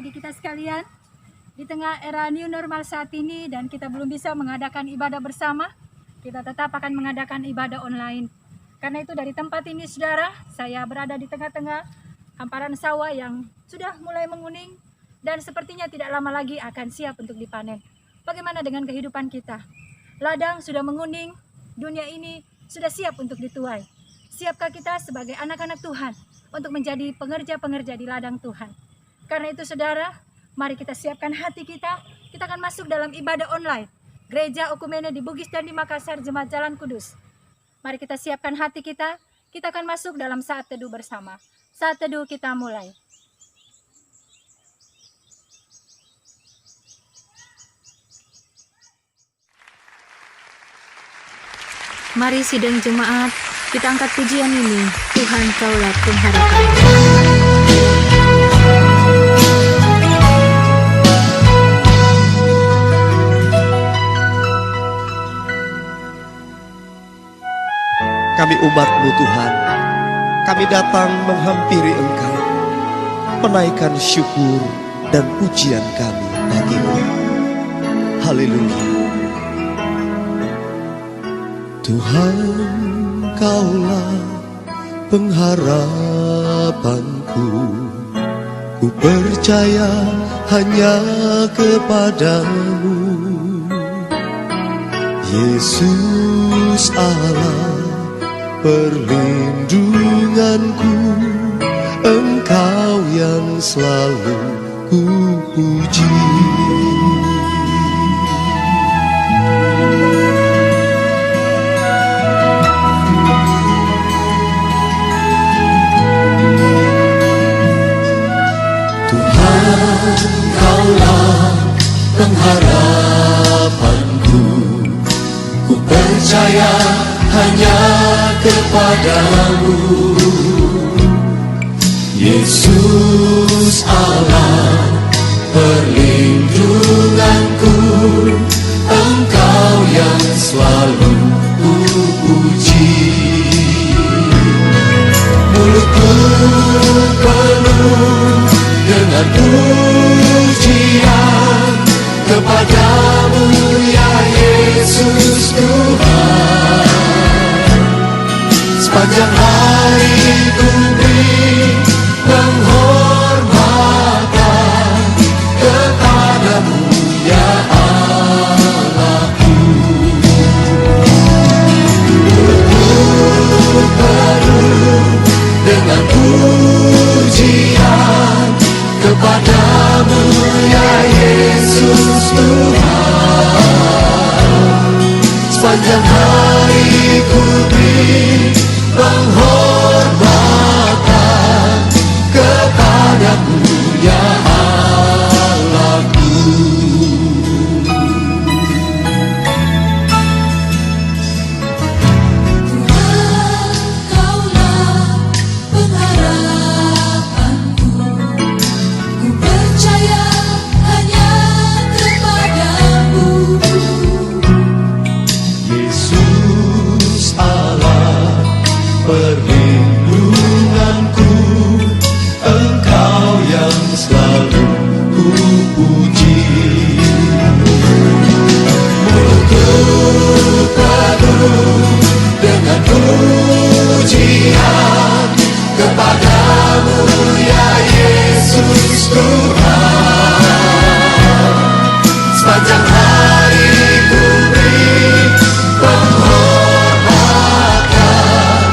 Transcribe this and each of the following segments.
bagi kita sekalian. Di tengah era new normal saat ini dan kita belum bisa mengadakan ibadah bersama, kita tetap akan mengadakan ibadah online. Karena itu dari tempat ini saudara, saya berada di tengah-tengah hamparan sawah yang sudah mulai menguning dan sepertinya tidak lama lagi akan siap untuk dipanen. Bagaimana dengan kehidupan kita? Ladang sudah menguning, dunia ini sudah siap untuk dituai. Siapkah kita sebagai anak-anak Tuhan untuk menjadi pengerja-pengerja di ladang Tuhan? Karena itu saudara, mari kita siapkan hati kita. Kita akan masuk dalam ibadah online Gereja Okumene di Bugis dan di Makassar, Jemaat Jalan Kudus. Mari kita siapkan hati kita. Kita akan masuk dalam saat teduh bersama. Saat teduh kita mulai. Mari sidang jemaat, kita angkat pujian ini. Tuhan kaulah pengharapan. Kami umat-Mu Tuhan, kami datang menghampiri Engkau, menaikkan syukur dan pujian kami bagi-Mu. Haleluya. Tuhan, Kaulah pengharapanku, ku percaya hanya kepadamu, Yesus Allah perlindunganku, Engkau yang selalu ku puji. Tuhan, Kaulah pengharapanku, ku percaya hanya kepadamu, Yesus Allah perlindunganku, Engkau yang selalu ku puji. Mulutku penuh dengan pujian kepadamu ya Yesus Tuhan. Sepanjang hari ku beri penghormatan kepadamu ya Allahku. Mulutku penuh dengan pujian kepadamu ya Yesus Tuhan. Sepanjang hari ku beri penghormatan kepadamu ya Allahku. Tuhan, Kaulah pengharapanku, ku percaya hanya kepadamu, Yesus Allah perlindunganku, Engkau yang selalu ku puji. Mulutku penuh dengan pujian kepadamu ya Yesus Tuhan. Sepanjang hari ku beri penghormatan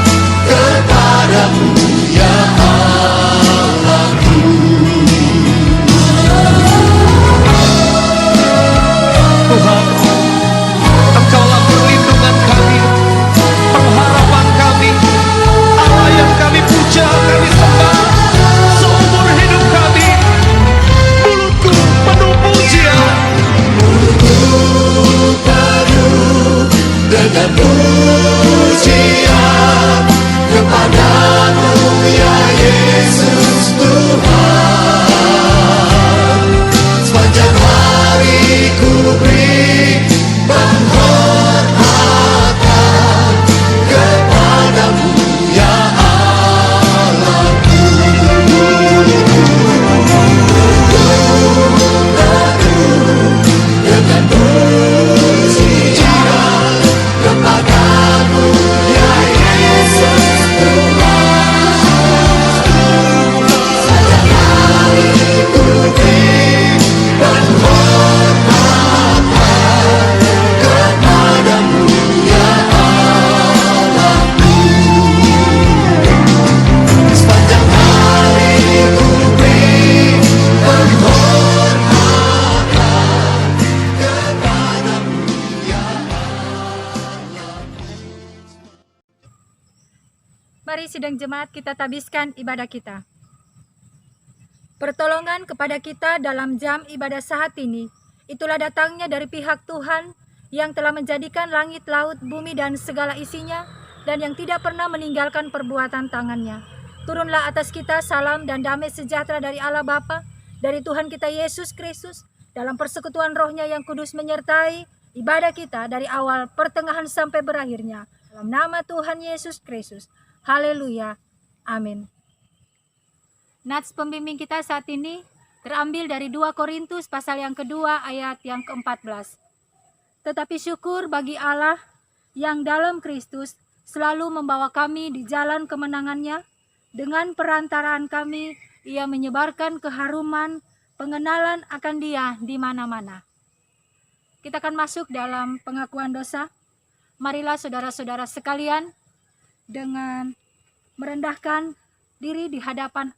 Mari sidang jemaat kita tabiskan ibadah kita. Pertolongan kepada kita dalam jam ibadah saat ini, itulah datangnya dari pihak Tuhan yang telah menjadikan langit, laut, bumi, dan segala isinya, dan yang tidak pernah meninggalkan perbuatan tangannya. Turunlah atas kita salam dan damai sejahtera dari Allah Bapa, dari Tuhan kita Yesus Kristus, dalam persekutuan Roh-Nya yang kudus menyertai ibadah kita dari awal, pertengahan, sampai berakhirnya. Dalam nama Tuhan Yesus Kristus. Haleluya. Amin. Nats pembimbing kita saat ini terambil dari 2 Korintus pasal yang kedua ayat yang ke-14. Tetapi syukur bagi Allah yang dalam Kristus selalu membawa kami di jalan kemenangannya. Dengan perantaraan kami, Ia menyebarkan keharuman pengenalan akan Dia di mana-mana. Kita akan masuk dalam pengakuan dosa. Marilah saudara-saudara sekalian dengan merendahkan diri di hadapan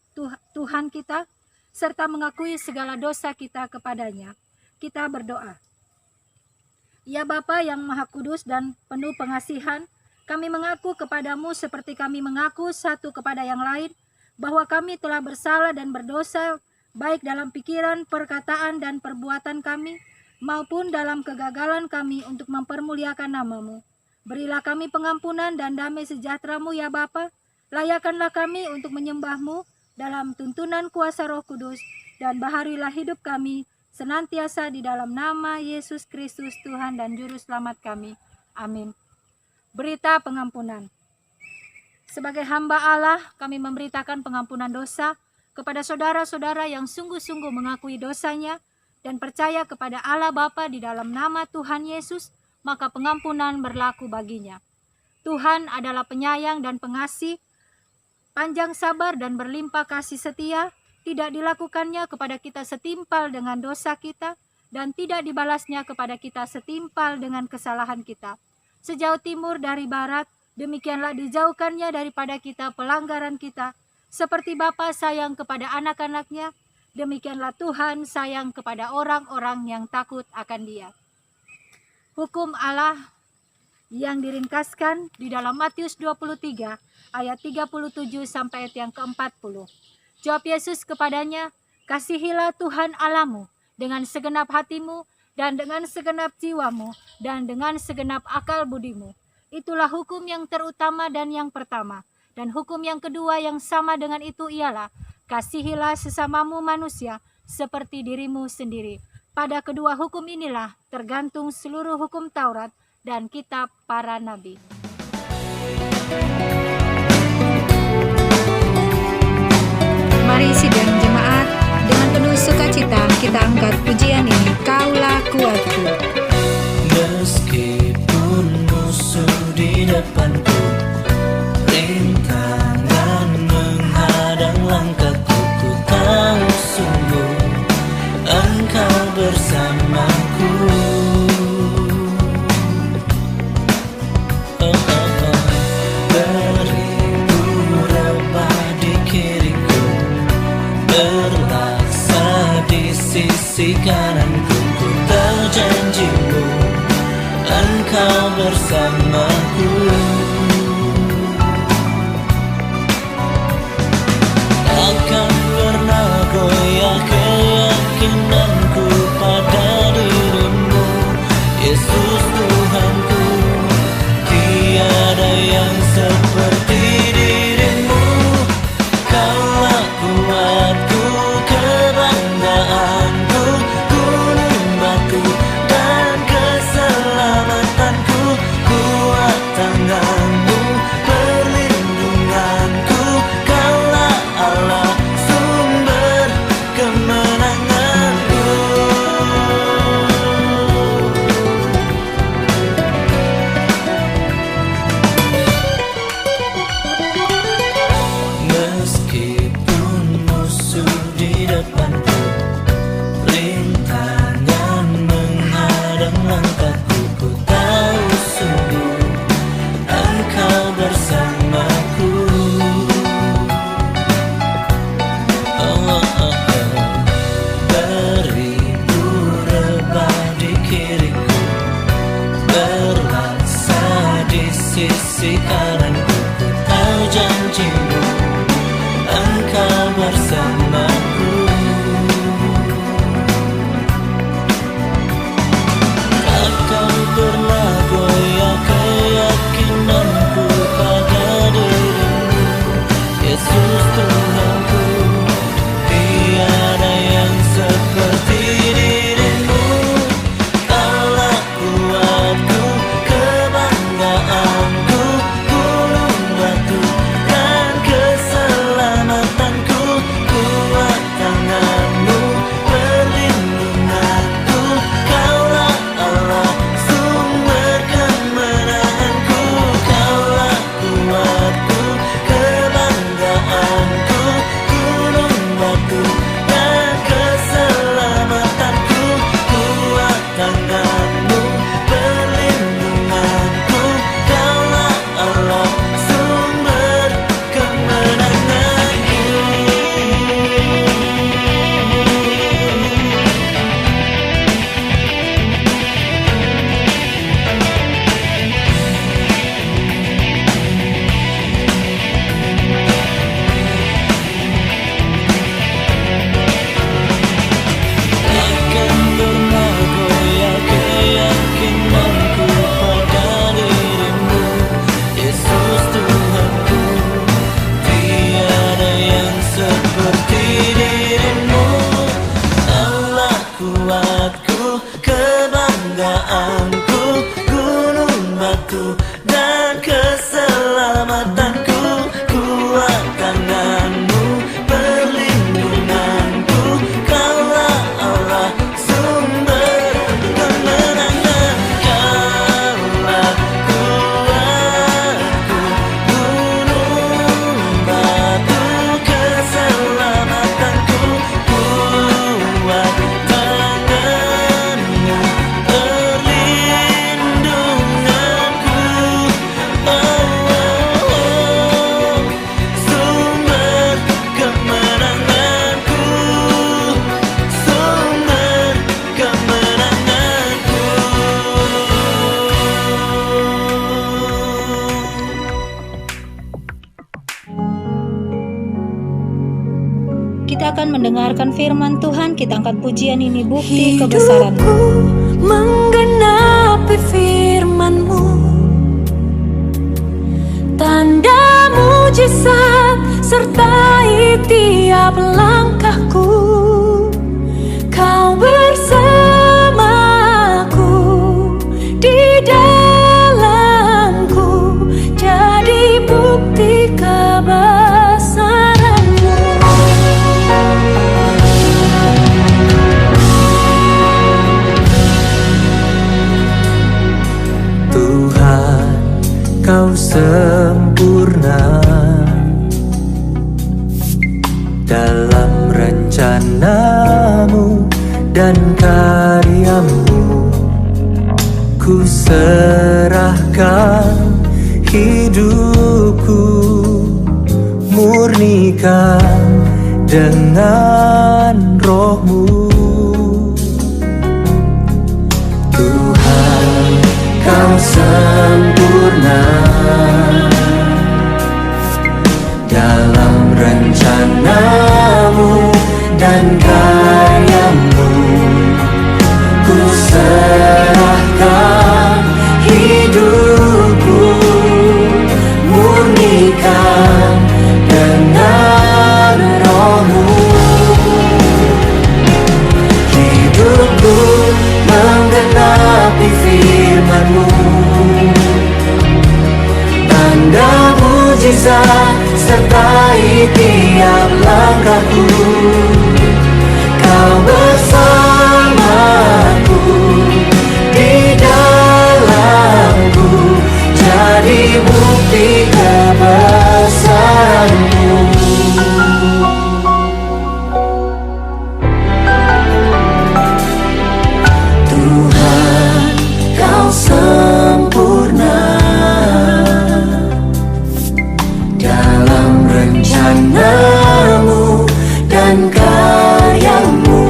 Tuhan kita, serta mengakui segala dosa kita kepadanya. Kita berdoa. Ya Bapa yang Maha Kudus dan penuh pengasihan, kami mengaku kepadamu seperti kami mengaku satu kepada yang lain, bahwa kami telah bersalah dan berdosa, baik dalam pikiran, perkataan, dan perbuatan kami, maupun dalam kegagalan kami untuk mempermuliakan nama-Mu. Berilah kami pengampunan dan damai sejahtera-Mu ya Bapa. Layakanlah kami untuk menyembah-Mu dalam tuntunan kuasa Roh Kudus, dan baharilah hidup kami senantiasa di dalam nama Yesus Kristus Tuhan dan Juru Selamat kami. Amin. Berita pengampunan. Sebagai hamba Allah, kami memberitakan pengampunan dosa kepada saudara-saudara yang sungguh-sungguh mengakui dosanya dan percaya kepada Allah Bapa di dalam nama Tuhan Yesus, maka pengampunan berlaku baginya. Tuhan adalah penyayang dan pengasih, panjang sabar dan berlimpah kasih setia, tidak dilakukannya kepada kita setimpal dengan dosa kita, dan tidak dibalasnya kepada kita setimpal dengan kesalahan kita. Sejauh timur dari barat, demikianlah dijauhkannya daripada kita pelanggaran kita. Seperti Bapa sayang kepada anak-anaknya, demikianlah Tuhan sayang kepada orang-orang yang takut akan Dia. Hukum Allah yang diringkaskan di dalam Matius 23 ayat 37 sampai ayat yang ke-40. Jawab Yesus kepadanya, kasihilah Tuhan Allahmu dengan segenap hatimu dan dengan segenap jiwamu dan dengan segenap akal budimu. Itulah hukum yang terutama dan yang pertama. Dan hukum yang kedua yang sama dengan itu ialah, kasihilah sesamamu manusia seperti dirimu sendiri. Pada kedua hukum inilah tergantung seluruh hukum Taurat dan kitab para nabi. Mari sidang jemaat, dengan penuh sukacita kita angkat pujian ini, Kaulah Kuatku. Meskipun musuh di depanku, rintangan menghadang langkahku, ku tahu sungguh Engkau bersamaku. Beribu rebah di kiriku, berlaksa di sisi kananku, ku tahu janji-Mu Engkau bersamaku. Takkan pernah goyah keyakinanku pada diri-Mu, Yesus Tuhanku. Tiada yang seperti diri-Mu, Kaulah kuatku, kebanggaanku, gunung batu dan keselamatanku, kuat tangan-Mu, perlindunganku, Kaulah Allah, sumber kemenanganku. Meskipun musuh di depanku, rintangan menghadang langkahku, ku tahu sungguh Engkau bersamaku. Beribu rebah di kiriku, berlaksa di sisi kananku, ku tahu janji bersamaku dan keselamatanku. Kuat tanganmu, perlindunganku, Kaulah Allah sumber kemenangan. Kaulah kuatku, gunung batu keselamatanku. Kuat tanganmu, perlindunganku. Oh, oh, oh. Sumber kemenanganku, sumber kemenanganku. Kita akan mendengarkan firman Tuhan. Kita angkat pujian ini, bukti kebesaran-Mu. Hidupku menggenapi firman-Mu, tanda mujizat sertai tiap langkahku. Kau bersamaku di dalamku, jadi bukti kebesaran-Mu. Tuhan, Kau sempurna dalam rencana-Mu dan karya-Mu. Ku serahkan hidupku, murnikan dengan Roh-Mu. Tuhan, Kau sempurna dalam rencana-Mu dan karya-Mu. Ku serahkan hidupku, murnikan dengan Roh-Mu. Hidupku menggenapi firman-Mu, tanda mujizat sertai tiap langkahku. Kau bersamaku di dalamku, jadi bukti kebesaran-Mu. Tuhan, Kau sempurna dalam rencana-Mu dan karya-Mu.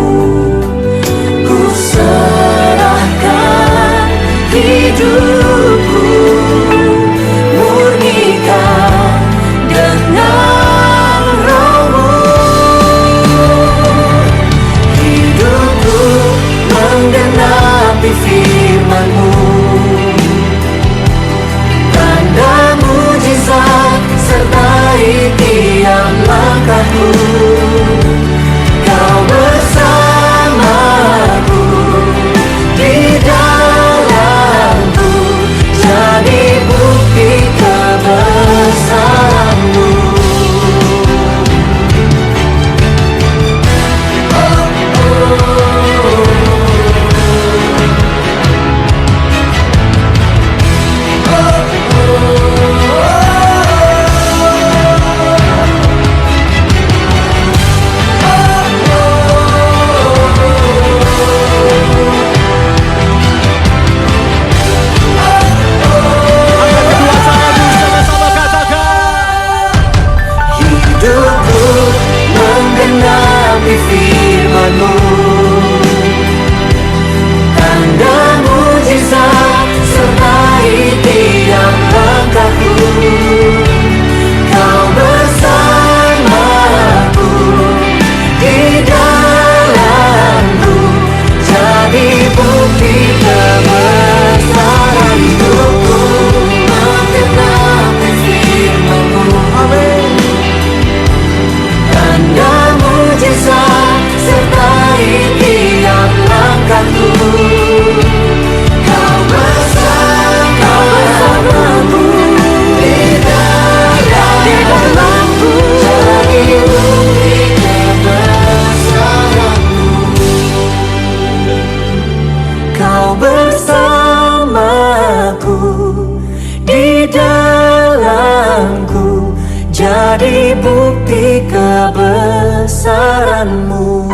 bukti kebesaran-Mu.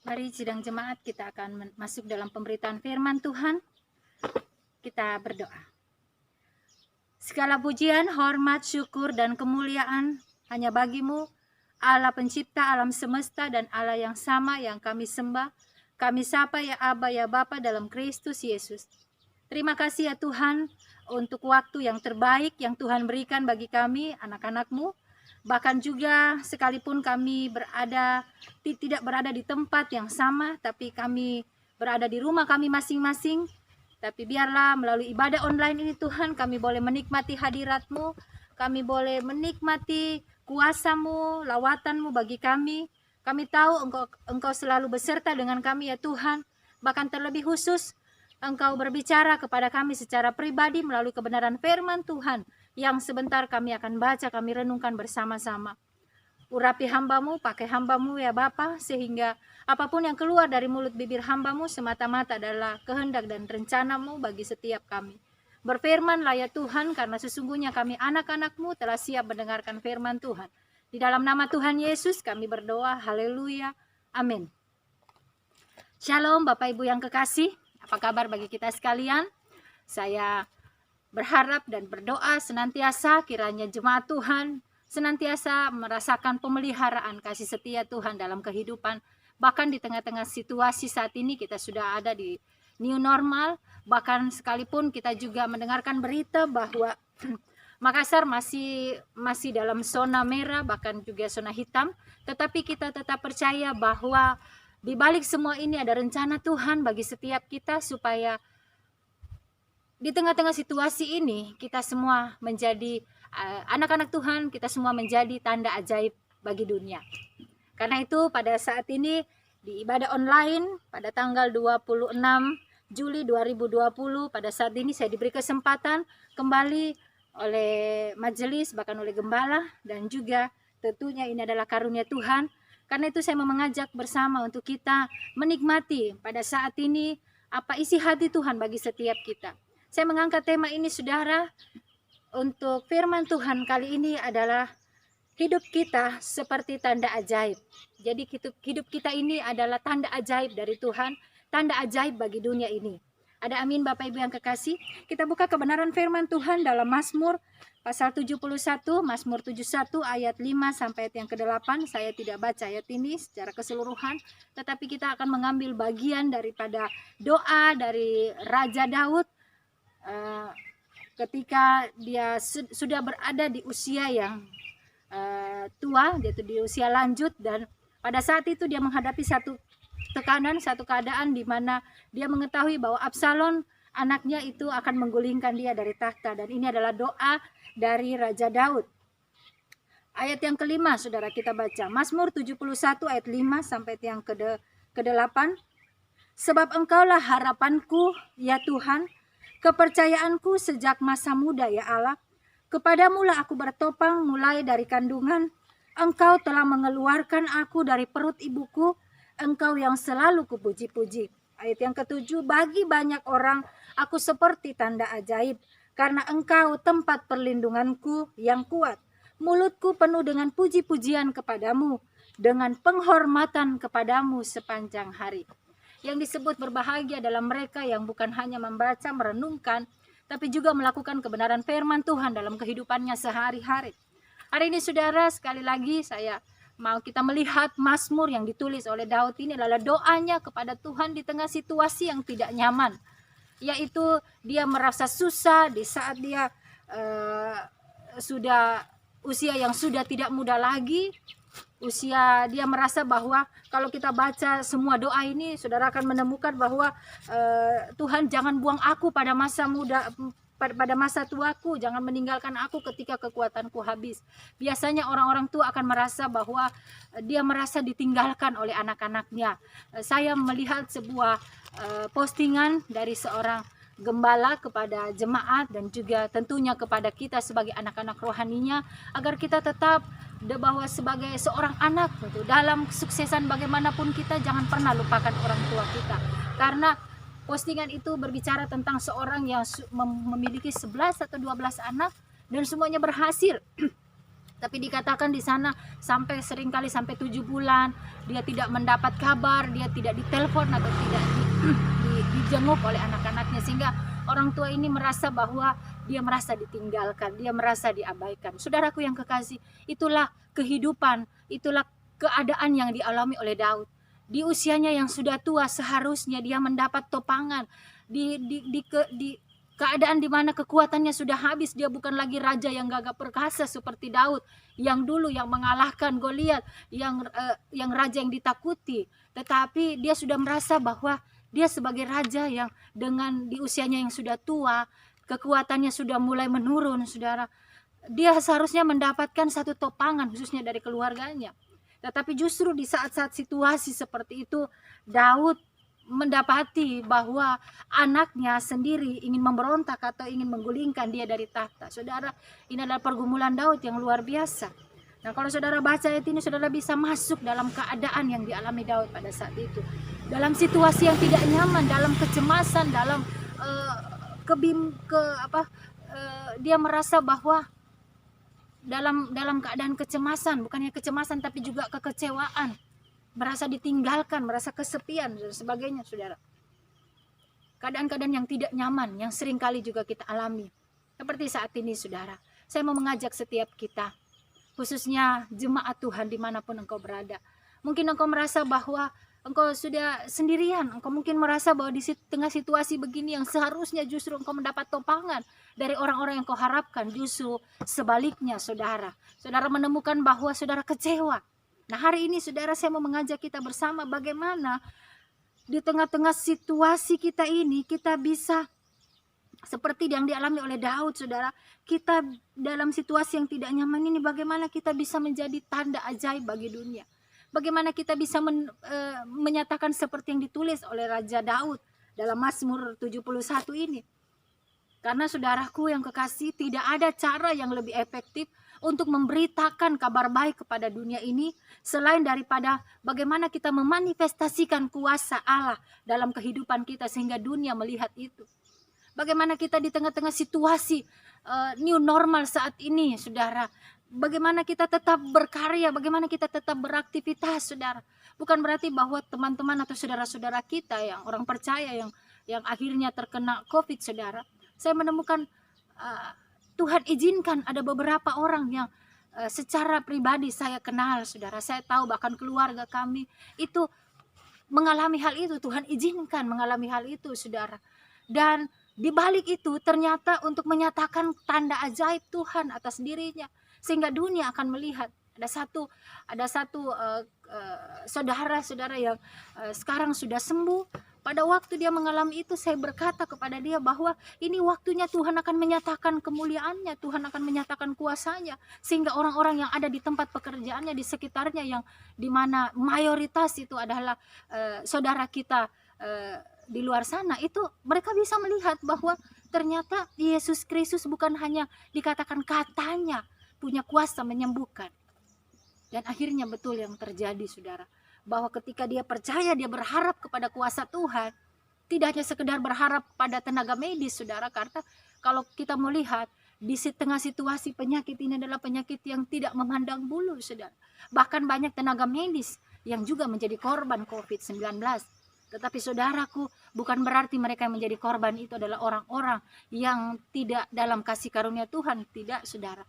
Mari sidang jemaat, kita akan masuk dalam pemberitaan firman Tuhan. Kita berdoa. Segala pujian, hormat, syukur, dan kemuliaan hanya bagi-Mu, Allah pencipta alam semesta dan Allah yang sama yang kami sembah. Kami sapa ya Aba ya Bapa dalam Kristus Yesus. Terima kasih ya Tuhan untuk waktu yang terbaik yang Tuhan berikan bagi kami, anak-anak-Mu. Bahkan juga sekalipun kami tidak berada di tempat yang sama, tapi kami berada di rumah kami masing-masing. Tapi biarlah melalui ibadah online ini Tuhan, kami boleh menikmati hadirat-Mu, kami boleh menikmati kuasa-Mu, lawatan-Mu bagi kami. Kami tahu Engkau selalu beserta dengan kami ya Tuhan. Bahkan terlebih khusus, Engkau berbicara kepada kami secara pribadi melalui kebenaran firman Tuhan, yang sebentar kami akan baca, kami renungkan bersama-sama. Urapi hamba-Mu, pakai hamba-Mu ya Bapa, sehingga apapun yang keluar dari mulut bibir hamba-Mu semata-mata adalah kehendak dan rencana-Mu bagi setiap kami. Berfirmanlah ya Tuhan, karena sesungguhnya kami anak-anak-Mu telah siap mendengarkan firman Tuhan. Di dalam nama Tuhan Yesus kami berdoa, haleluya, amin. Shalom Bapak Ibu yang kekasih, apa kabar bagi kita sekalian? Saya berharap dan berdoa senantiasa kiranya jemaat Tuhan senantiasa merasakan pemeliharaan kasih setia Tuhan dalam kehidupan. Bahkan di tengah-tengah situasi saat ini kita sudah ada di new normal. Bahkan sekalipun kita juga mendengarkan berita bahwa Makassar masih dalam zona merah, bahkan juga zona hitam. Tetapi kita tetap percaya bahwa di balik semua ini ada rencana Tuhan bagi setiap kita, supaya di tengah-tengah situasi ini, kita semua menjadi anak-anak Tuhan, kita semua menjadi tanda ajaib bagi dunia. Karena itu pada saat ini di ibadah online pada tanggal 26 Juli 2020, pada saat ini saya diberi kesempatan kembali oleh majelis, bahkan oleh gembala, dan juga tentunya ini adalah karunia Tuhan. Karena itu saya mau mengajak bersama untuk kita menikmati pada saat ini apa isi hati Tuhan bagi setiap kita. Saya mengangkat tema ini saudara, untuk firman Tuhan kali ini adalah hidup kita seperti tanda ajaib. Jadi hidup kita ini adalah tanda ajaib dari Tuhan, tanda ajaib bagi dunia ini. Ada amin Bapak Ibu yang kekasih? Kita buka kebenaran firman Tuhan dalam Mazmur pasal 71, Mazmur 71 ayat 5 sampai ayat yang ke-8. Saya tidak baca ayat ini secara keseluruhan, tetapi kita akan mengambil bagian daripada doa dari Raja Daud ketika dia sudah berada di usia yang tua, yaitu di usia lanjut, dan pada saat itu dia menghadapi satu tekanan, satu keadaan di mana dia mengetahui bahwa Absalom anaknya itu akan menggulingkan dia dari tahta. Dan ini adalah doa dari Raja Daud. Ayat yang kelima saudara kita baca, Mazmur 71 ayat 5 sampai yang ke-8. Sebab Engkaulah harapanku ya Tuhan, kepercayaanku sejak masa muda ya Allah. Kepadamulah aku bertopang mulai dari kandungan. Engkau telah mengeluarkan aku dari perut ibuku. Engkau yang selalu kupuji-puji. Ayat yang ke-7, bagi banyak orang aku seperti tanda ajaib, karena Engkau tempat perlindunganku yang kuat. Mulutku penuh dengan puji-pujian kepadamu, dengan penghormatan kepadamu sepanjang hari. Yang disebut berbahagia dalam mereka yang bukan hanya membaca, merenungkan, tapi juga melakukan kebenaran firman Tuhan dalam kehidupannya sehari-hari. Hari ini saudara, sekali lagi saya mau kita melihat Mazmur yang ditulis oleh Daud ini adalah doanya kepada Tuhan di tengah situasi yang tidak nyaman. Yaitu dia merasa susah di saat dia sudah usia yang sudah tidak muda lagi. Usia dia merasa bahwa kalau kita baca semua doa ini, saudara akan menemukan bahwa Tuhan jangan buang aku pada masa muda, pada masa tuaku, jangan meninggalkan aku ketika kekuatanku habis. Biasanya orang-orang tua akan merasa bahwa dia merasa ditinggalkan oleh anak-anaknya. Saya melihat sebuah postingan dari seorang gembala, kepada jemaat, dan juga tentunya kepada kita sebagai anak-anak rohaninya, agar kita tetap bahwa sebagai seorang anak gitu, dalam kesuksesan bagaimanapun kita jangan pernah lupakan orang tua kita. Karena postingan itu berbicara tentang seorang yang memiliki 11 atau 12 anak dan semuanya berhasil. Tapi dikatakan di sana seringkali sampai 7 bulan dia tidak mendapat kabar, dia tidak ditelepon atau tidak dijenguk oleh anak-anaknya, sehingga orang tua ini merasa bahwa dia merasa ditinggalkan, dia merasa diabaikan. Saudaraku yang kekasih, itulah kehidupan, itulah keadaan yang dialami oleh Daud. Di usianya yang sudah tua seharusnya dia mendapat topangan di keadaan di mana kekuatannya sudah habis. Dia bukan lagi raja yang gagah perkasa seperti Daud yang dulu yang mengalahkan Goliat, yang raja yang ditakuti. Tetapi dia sudah merasa bahwa dia sebagai raja yang dengan di usianya yang sudah tua, kekuatannya sudah mulai menurun, saudara. Dia seharusnya mendapatkan satu topangan khususnya dari keluarganya. Tetapi justru di saat-saat situasi seperti itu, Daud mendapati bahwa anaknya sendiri ingin memberontak atau ingin menggulingkan dia dari tahta. Saudara, ini adalah pergumulan Daud yang luar biasa. Nah, kalau saudara baca ayat ini, saudara bisa masuk dalam keadaan yang dialami Daud pada saat itu. Dalam situasi yang tidak nyaman, dalam kecemasan, dalam dia merasa bahwa dalam keadaan kecemasan, bukannya kecemasan tapi juga kekecewaan, merasa ditinggalkan, merasa kesepian dan sebagainya, saudara. Keadaan-keadaan yang tidak nyaman yang seringkali juga kita alami. Seperti saat ini, saudara. Saya mau mengajak setiap kita, khususnya jemaat Tuhan dimanapun engkau berada. Mungkin engkau merasa bahwa engkau sudah sendirian, engkau mungkin merasa bahwa di tengah situasi begini yang seharusnya justru engkau mendapat topangan dari orang-orang yang kau harapkan, justru sebaliknya, saudara. Saudara menemukan bahwa saudara kecewa. Nah, hari ini saudara, saya mau mengajak kita bersama bagaimana di tengah-tengah situasi kita ini kita bisa seperti yang dialami oleh Daud, saudara. Kita dalam situasi yang tidak nyaman ini, bagaimana kita bisa menjadi tanda ajaib bagi dunia. Bagaimana kita bisa menyatakan seperti yang ditulis oleh Raja Daud dalam Mazmur 71 ini. Karena saudaraku yang kekasih, tidak ada cara yang lebih efektif untuk memberitakan kabar baik kepada dunia ini selain daripada bagaimana kita memanifestasikan kuasa Allah dalam kehidupan kita sehingga dunia melihat itu. Bagaimana kita di tengah-tengah situasi new normal saat ini, saudara, bagaimana kita tetap berkarya, bagaimana kita tetap beraktivitas, saudara. Bukan berarti bahwa teman-teman atau saudara-saudara kita yang orang percaya yang akhirnya terkena COVID, saudara. Saya menemukan Tuhan izinkan ada beberapa orang yang secara pribadi saya kenal, saudara. Saya tahu bahkan keluarga kami itu mengalami hal itu. Tuhan izinkan mengalami hal itu, saudara. Dan di balik itu ternyata untuk menyatakan tanda ajaib Tuhan atas dirinya, sehingga dunia akan melihat. Ada satu saudara-saudara yang sekarang sudah sembuh. Pada waktu dia mengalami itu, saya berkata kepada dia bahwa ini waktunya Tuhan akan menyatakan kemuliaannya, Tuhan akan menyatakan kuasanya, sehingga orang-orang yang ada di tempat pekerjaannya, di sekitarnya, yang dimana mayoritas itu adalah saudara kita di luar sana, itu mereka bisa melihat bahwa ternyata Yesus Kristus bukan hanya dikatakan katanya punya kuasa menyembuhkan. Dan akhirnya betul yang terjadi, saudara, bahwa ketika dia percaya, dia berharap kepada kuasa Tuhan, tidak hanya sekedar berharap pada tenaga medis, saudara. Karena kalau kita melihat di tengah situasi penyakit ini adalah penyakit yang tidak memandang bulu, saudara. Bahkan banyak tenaga medis yang juga menjadi korban COVID-19. Tetapi saudaraku, bukan berarti mereka yang menjadi korban itu adalah orang-orang yang tidak dalam kasih karunia Tuhan. Tidak, saudara.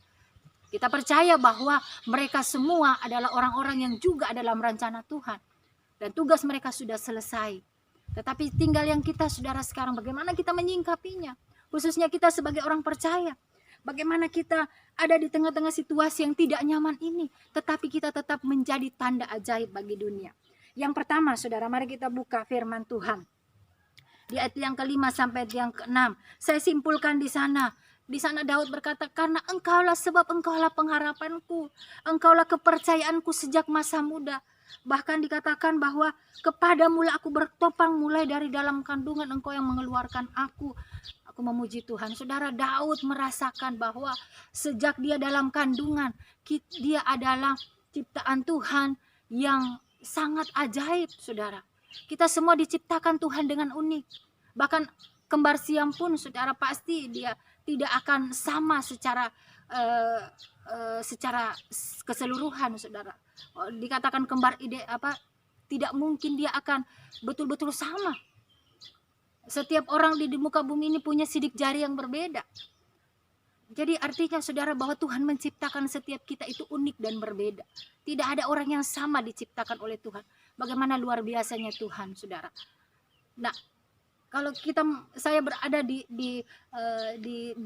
Kita percaya bahwa mereka semua adalah orang-orang yang juga dalam rencana Tuhan. Dan tugas mereka sudah selesai. Tetapi tinggal yang kita, saudara, sekarang bagaimana kita menyingkapinya. Khususnya kita sebagai orang percaya. Bagaimana kita ada di tengah-tengah situasi yang tidak nyaman ini. Tetapi kita tetap menjadi tanda ajaib bagi dunia. Yang pertama, saudara, mari kita buka firman Tuhan. Di ayat yang ke-5 sampai yang ke-6. Saya simpulkan di sana. Di sana Daud berkata, karena engkaulah sebab engkaulah pengharapanku, engkaulah kepercayaanku sejak masa muda. Bahkan dikatakan bahwa kepadamu lah aku bertopang, mulai dari dalam kandungan engkau yang mengeluarkan aku. Aku memuji Tuhan. Saudara, Daud merasakan bahwa sejak dia dalam kandungan, dia adalah ciptaan Tuhan yang sangat ajaib, saudara. Kita semua diciptakan Tuhan dengan unik. Bahkan kembar siam pun, saudara, pasti dia tidak akan sama secara keseluruhan, saudara. Dikatakan kembar tidak mungkin dia akan betul-betul sama. Setiap orang di muka bumi ini punya sidik jari yang berbeda. Jadi artinya, saudara, bahwa Tuhan menciptakan setiap kita itu unik dan berbeda. Tidak ada orang yang sama diciptakan oleh Tuhan. Bagaimana luar biasanya Tuhan, saudara. Nah, kalau saya berada di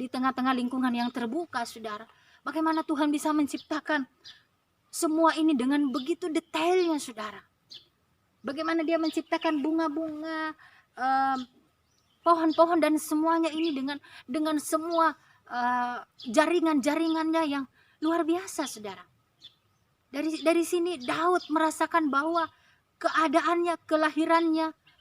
tengah-tengah lingkungan yang terbuka, saudara, bagaimana Tuhan bisa menciptakan semua ini dengan begitu detailnya, saudara. Bagaimana dia menciptakan bunga-bunga, pohon-pohon, dan semuanya ini dengan semua jaringan-jaringannya yang luar biasa, saudara. Dari sini Daud merasakan bahwa keadaannya,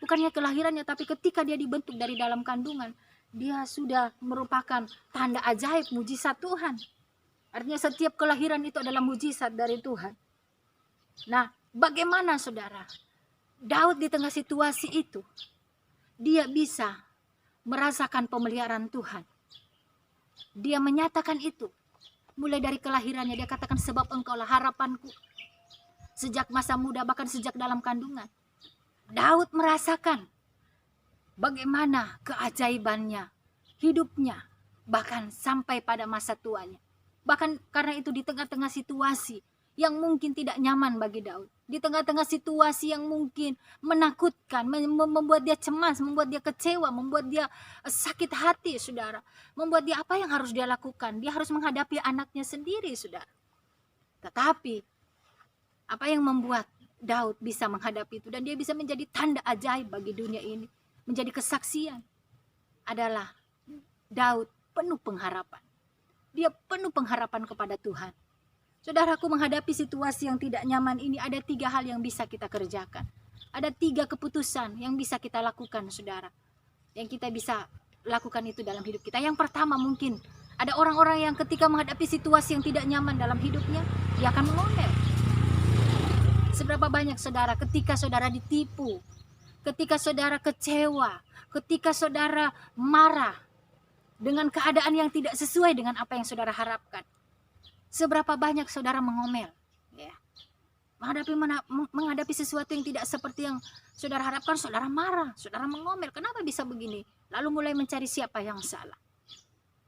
bukannya kelahirannya, tapi ketika dia dibentuk dari dalam kandungan, dia sudah merupakan tanda ajaib, mujizat Tuhan. Artinya setiap kelahiran itu adalah mujizat dari Tuhan. Nah, bagaimana, saudara, Daud di tengah situasi itu, dia bisa merasakan pemeliharaan Tuhan. Dia menyatakan itu. Mulai dari kelahirannya dia katakan, sebab engkaulah harapanku. Sejak masa muda, bahkan sejak dalam kandungan, Daud merasakan bagaimana keajaibannya, hidupnya, bahkan sampai pada masa tuanya. Bahkan karena itu di tengah-tengah situasi yang mungkin tidak nyaman bagi Daud, di tengah-tengah situasi yang mungkin menakutkan, membuat dia cemas, membuat dia kecewa, membuat dia sakit hati, saudara. Membuat dia apa yang harus dia lakukan? Dia harus menghadapi anaknya sendiri, saudara. Tetapi apa yang membuat Daud bisa menghadapi itu dan dia bisa menjadi tanda ajaib bagi dunia ini, menjadi kesaksian, adalah Daud penuh pengharapan. Dia penuh pengharapan kepada Tuhan. Saudaraku, menghadapi situasi yang tidak nyaman ini ada 3 hal yang bisa kita kerjakan. Ada 3 keputusan yang bisa kita lakukan, saudara. Yang kita bisa lakukan itu dalam hidup kita. Yang pertama, mungkin ada orang-orang yang ketika menghadapi situasi yang tidak nyaman dalam hidupnya, dia akan mengomel. Seberapa banyak, saudara, ketika saudara ditipu, ketika saudara kecewa, ketika saudara marah dengan keadaan yang tidak sesuai dengan apa yang saudara harapkan, seberapa banyak saudara mengomel, ya. Menghadapi sesuatu yang tidak seperti yang saudara harapkan, saudara marah, saudara mengomel, kenapa bisa begini? Lalu mulai mencari siapa yang salah.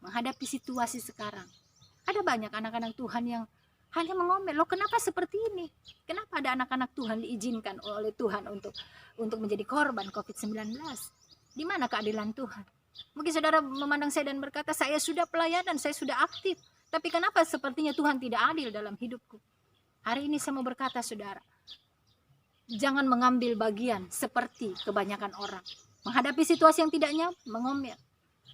Menghadapi situasi sekarang, ada banyak anak-anak Tuhan yang hanya mengomel, loh kenapa seperti ini? Kenapa ada anak-anak Tuhan diizinkan oleh Tuhan untuk menjadi korban COVID-19? Di mana keadilan Tuhan? Mungkin saudara memandang saya dan berkata, saya sudah pelayanan, saya sudah aktif, tapi kenapa sepertinya Tuhan tidak adil dalam hidupku? Hari ini saya mau berkata, saudara, jangan mengambil bagian seperti kebanyakan orang. Menghadapi situasi yang tidak nyaman, mengomel.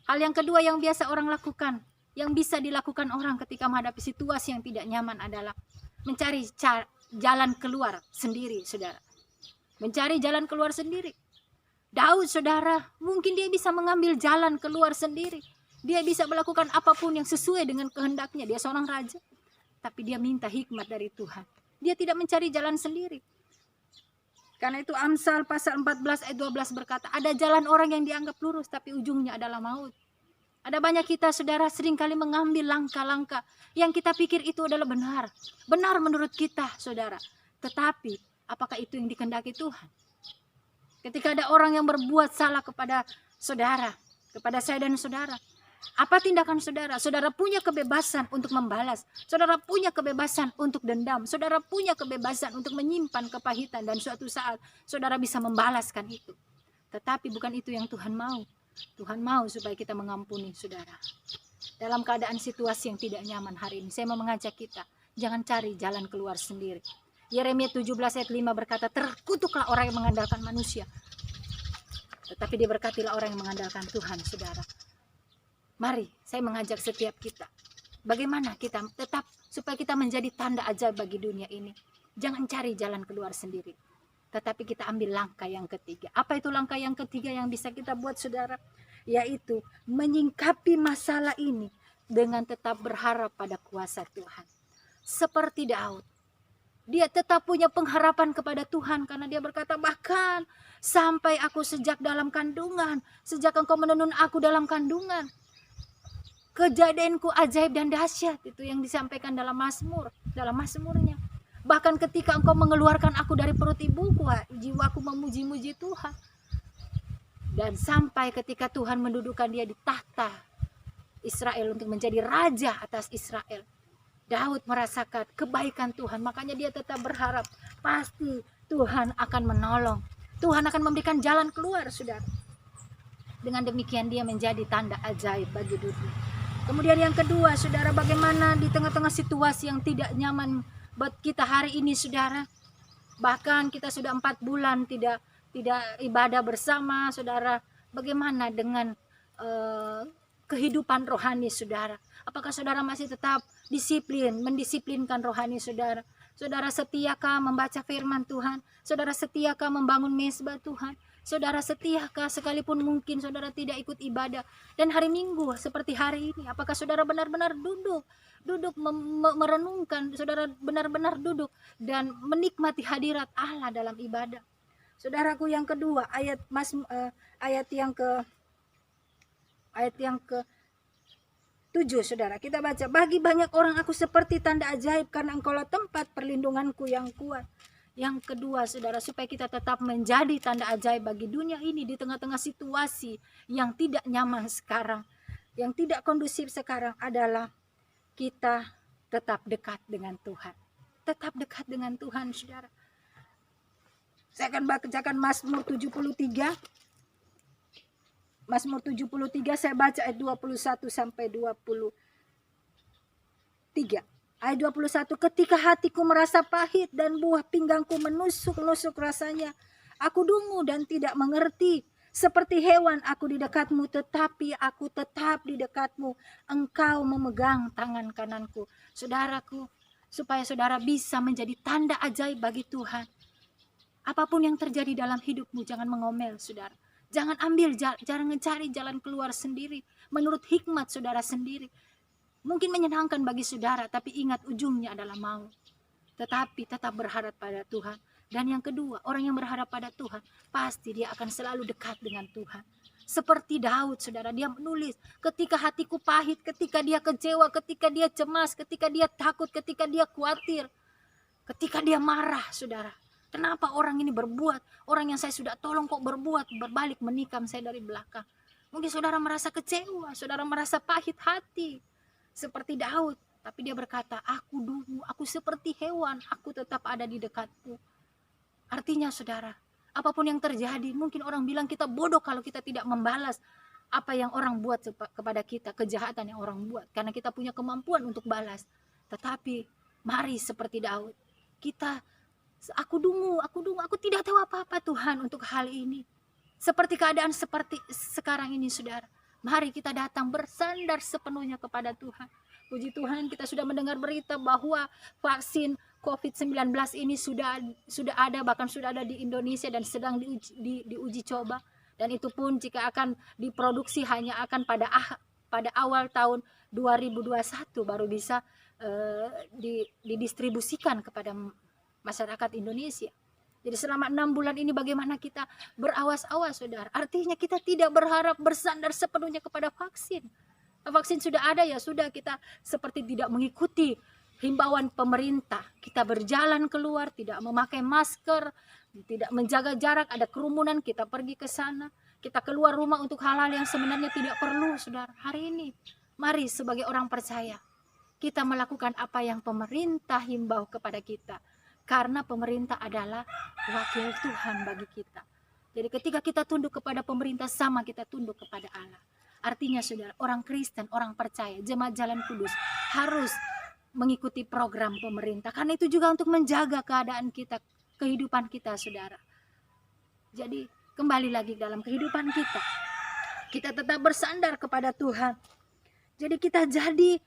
Hal yang kedua yang biasa orang lakukan, yang bisa dilakukan orang ketika menghadapi situasi yang tidak nyaman adalah mencari jalan keluar sendiri, saudara. Mencari jalan keluar sendiri. Daud, saudara, mungkin dia bisa mengambil jalan keluar sendiri. Dia bisa melakukan apapun yang sesuai dengan kehendaknya. Dia seorang raja. Tapi dia minta hikmat dari Tuhan. Dia tidak mencari jalan sendiri. Karena itu Amsal pasal 14 ayat 12 berkata, ada jalan orang yang dianggap lurus tapi ujungnya adalah maut. Ada banyak kita, saudara, seringkali mengambil langkah-langkah yang kita pikir itu adalah benar. Benar menurut kita, saudara. Tetapi apakah itu yang dikehendaki Tuhan? Ketika ada orang yang berbuat salah kepada saudara, kepada saya dan saudara, apa tindakan saudara? Saudara punya kebebasan untuk membalas. Saudara punya kebebasan untuk dendam. Saudara punya kebebasan untuk menyimpan kepahitan. Dan suatu saat saudara bisa membalaskan itu. Tetapi bukan itu yang Tuhan mau. Tuhan mau supaya kita mengampuni, saudara. Dalam keadaan situasi yang tidak nyaman hari ini, saya mau mengajak kita, jangan cari jalan keluar sendiri. Yeremia 17 ayat 5 berkata, terkutuklah orang yang mengandalkan manusia, tetapi diberkatilah orang yang mengandalkan Tuhan, saudara. Mari, saya mengajak setiap kita, bagaimana kita tetap supaya kita menjadi tanda ajaib bagi dunia ini. Jangan cari jalan keluar sendiri, tetapi kita ambil langkah yang ketiga. Apa itu langkah yang ketiga yang bisa kita buat, saudara? Yaitu menyingkapi masalah ini dengan tetap berharap pada kuasa Tuhan. Seperti Daud, dia tetap punya pengharapan kepada Tuhan karena dia berkata, bahkan sampai aku sejak dalam kandungan, sejak engkau menenun aku dalam kandungan, kejadianku ajaib dan dahsyat. Itu yang disampaikan dalam Mazmurnya. Bahkan ketika engkau mengeluarkan aku dari perut ibuku, jiwaku memuji-muji Tuhan. Dan sampai ketika Tuhan mendudukan dia di tahta Israel untuk menjadi raja atas Israel, Daud merasakan kebaikan Tuhan. Makanya dia tetap berharap pasti Tuhan akan menolong, Tuhan akan memberikan jalan keluar, saudara. Dengan demikian dia menjadi tanda ajaib bagi dunia. Kemudian yang kedua, saudara, bagaimana di tengah-tengah situasi yang tidak nyaman buat kita hari ini, saudara. Bahkan kita sudah 4 bulan tidak ibadah bersama, saudara. Bagaimana dengan kehidupan rohani, saudara? Apakah saudara masih tetap mendisiplinkan rohani saudara? Saudara setiakah membaca firman Tuhan? Saudara setiakah membangun mesbah Tuhan? Saudara setiakah sekalipun mungkin saudara tidak ikut ibadah dan hari Minggu seperti hari ini? Apakah saudara benar-benar duduk merenungkan, saudara benar-benar duduk dan menikmati hadirat Allah dalam ibadah? Saudaraku, yang kedua, ayat yang ke 7, saudara, kita baca, bagi banyak orang aku seperti tanda ajaib karena engkaulah tempat perlindunganku yang kuat. Yang kedua, saudara, supaya kita tetap menjadi tanda ajaib bagi dunia ini di tengah-tengah situasi yang tidak nyaman sekarang, yang tidak kondusif sekarang, adalah kita tetap dekat dengan Tuhan. Tetap dekat dengan Tuhan, saudara. Saya akan bacakan Mazmur 73. Mazmur 73 saya baca ayat 21 sampai 23. Ayat 21, ketika hatiku merasa pahit dan buah pinggangku menusuk-nusuk rasanya, aku dungu dan tidak mengerti. Seperti hewan aku di dekatmu, tetapi aku tetap di dekatmu. Engkau memegang tangan kananku. Saudaraku, supaya saudara bisa menjadi tanda ajaib bagi Tuhan. Apapun yang terjadi dalam hidupmu, jangan mengomel, saudara. Jangan jangan mencari jalan keluar sendiri, menurut hikmat saudara sendiri. Mungkin menyenangkan bagi saudara, tapi ingat ujungnya adalah maut. Tetapi tetap berharap pada Tuhan. Dan yang kedua, orang yang berharap pada Tuhan, pasti dia akan selalu dekat dengan Tuhan. Seperti Daud, saudara, dia menulis, ketika hatiku pahit, ketika dia kecewa, ketika dia cemas, ketika dia takut, ketika dia khawatir, ketika dia marah, saudara. Kenapa orang ini berbuat, orang yang saya sudah tolong kok berbuat, berbalik menikam saya dari belakang. Mungkin saudara merasa kecewa, saudara merasa pahit hati. Seperti Daud, tapi dia berkata, aku dulu, aku seperti hewan, aku tetap ada di dekatmu. Artinya saudara, apapun yang terjadi, mungkin orang bilang kita bodoh kalau kita tidak membalas apa yang orang buat kepada kita, kejahatan yang orang buat, karena kita punya kemampuan untuk balas. Tetapi mari seperti Daud, aku dungu, aku tidak tahu apa-apa Tuhan untuk hal ini. Seperti keadaan seperti sekarang ini, saudara. Mari kita datang bersandar sepenuhnya kepada Tuhan. Puji Tuhan, kita sudah mendengar berita bahwa vaksin COVID-19 ini sudah ada, bahkan sudah ada di Indonesia dan sedang diuji coba. Dan itu pun jika akan diproduksi hanya akan pada awal tahun 2021 baru bisa didistribusikan kepada masyarakat Indonesia. Jadi selama 6 bulan ini bagaimana kita berawas-awas, saudara. Artinya kita tidak berharap bersandar sepenuhnya kepada vaksin. Vaksin sudah ada, ya sudah, kita seperti tidak mengikuti himbauan pemerintah. Kita berjalan keluar, tidak memakai masker, tidak menjaga jarak, ada kerumunan, kita pergi ke sana. Kita keluar rumah untuk hal-hal yang sebenarnya tidak perlu, saudara. Hari ini, mari sebagai orang percaya, kita melakukan apa yang pemerintah himbau kepada kita. Karena pemerintah adalah wakil Tuhan bagi kita. Jadi ketika kita tunduk kepada pemerintah, sama kita tunduk kepada Allah. Artinya saudara, orang Kristen, orang percaya, jemaat Jalan Kudus harus mengikuti program pemerintah. Karena itu juga untuk menjaga keadaan kita, kehidupan kita, saudara. Jadi kembali lagi dalam kehidupan kita tetap bersandar kepada Tuhan. Jadi kita jadi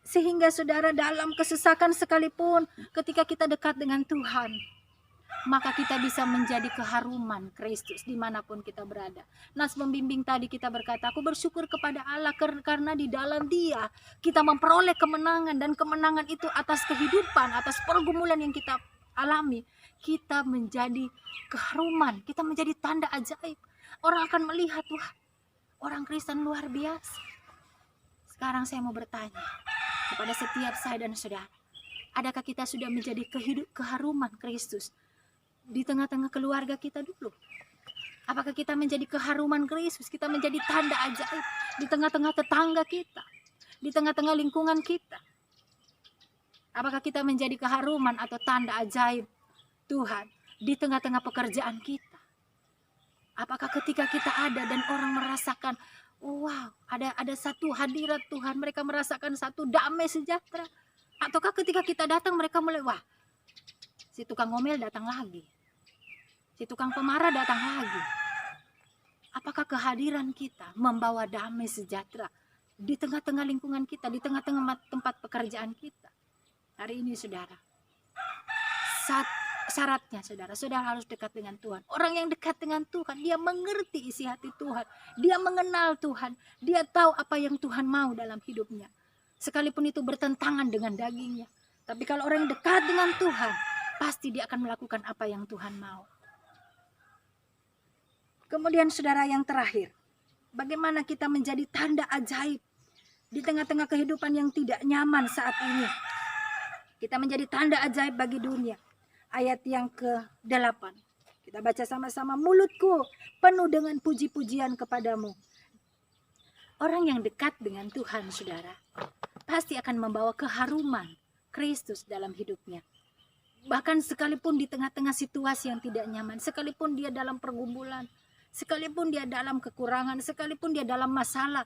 Sehingga saudara, dalam kesesakan sekalipun, ketika kita dekat dengan Tuhan, maka kita bisa menjadi keharuman Kristus dimanapun kita berada. Nas pembimbing tadi kita berkata, aku bersyukur kepada Allah karena di dalam Dia kita memperoleh kemenangan, dan kemenangan itu atas kehidupan, atas pergumulan yang kita alami, kita menjadi keharuman, kita menjadi tanda ajaib. Orang akan melihat, wah, orang Kristen luar biasa. Sekarang saya mau bertanya kepada setiap saya dan saudara, adakah kita sudah menjadi keharuman Kristus di tengah-tengah keluarga kita dulu? Apakah kita menjadi keharuman Kristus? Kita menjadi tanda ajaib di tengah-tengah tetangga kita, di tengah-tengah lingkungan kita. Apakah kita menjadi keharuman atau tanda ajaib Tuhan di tengah-tengah pekerjaan kita? Apakah ketika kita ada dan orang merasakan, wow, ada satu hadirat Tuhan, mereka merasakan satu damai sejahtera? Ataukah ketika kita datang mereka mulai, wah, si tukang ngomel datang lagi, si tukang pemarah datang lagi? Apakah kehadiran kita membawa damai sejahtera di tengah-tengah lingkungan kita, di tengah-tengah tempat pekerjaan kita? Hari ini saudara, syaratnya saudara harus dekat dengan Tuhan. Orang yang dekat dengan Tuhan, dia mengerti isi hati Tuhan, dia mengenal Tuhan, dia tahu apa yang Tuhan mau dalam hidupnya, sekalipun itu bertentangan dengan dagingnya. Tapi kalau orang yang dekat dengan Tuhan, pasti dia akan melakukan apa yang Tuhan mau. Kemudian saudara, yang terakhir, bagaimana kita menjadi tanda ajaib di tengah-tengah kehidupan yang tidak nyaman saat ini? Kita menjadi tanda ajaib bagi dunia. Ayat yang ke-8. Kita baca sama-sama. Mulutku penuh dengan puji-pujian kepadamu. Orang yang dekat dengan Tuhan, saudara, pasti akan membawa keharuman Kristus dalam hidupnya. Bahkan sekalipun di tengah-tengah situasi yang tidak nyaman, sekalipun dia dalam pergumulan, sekalipun dia dalam kekurangan, sekalipun dia dalam masalah,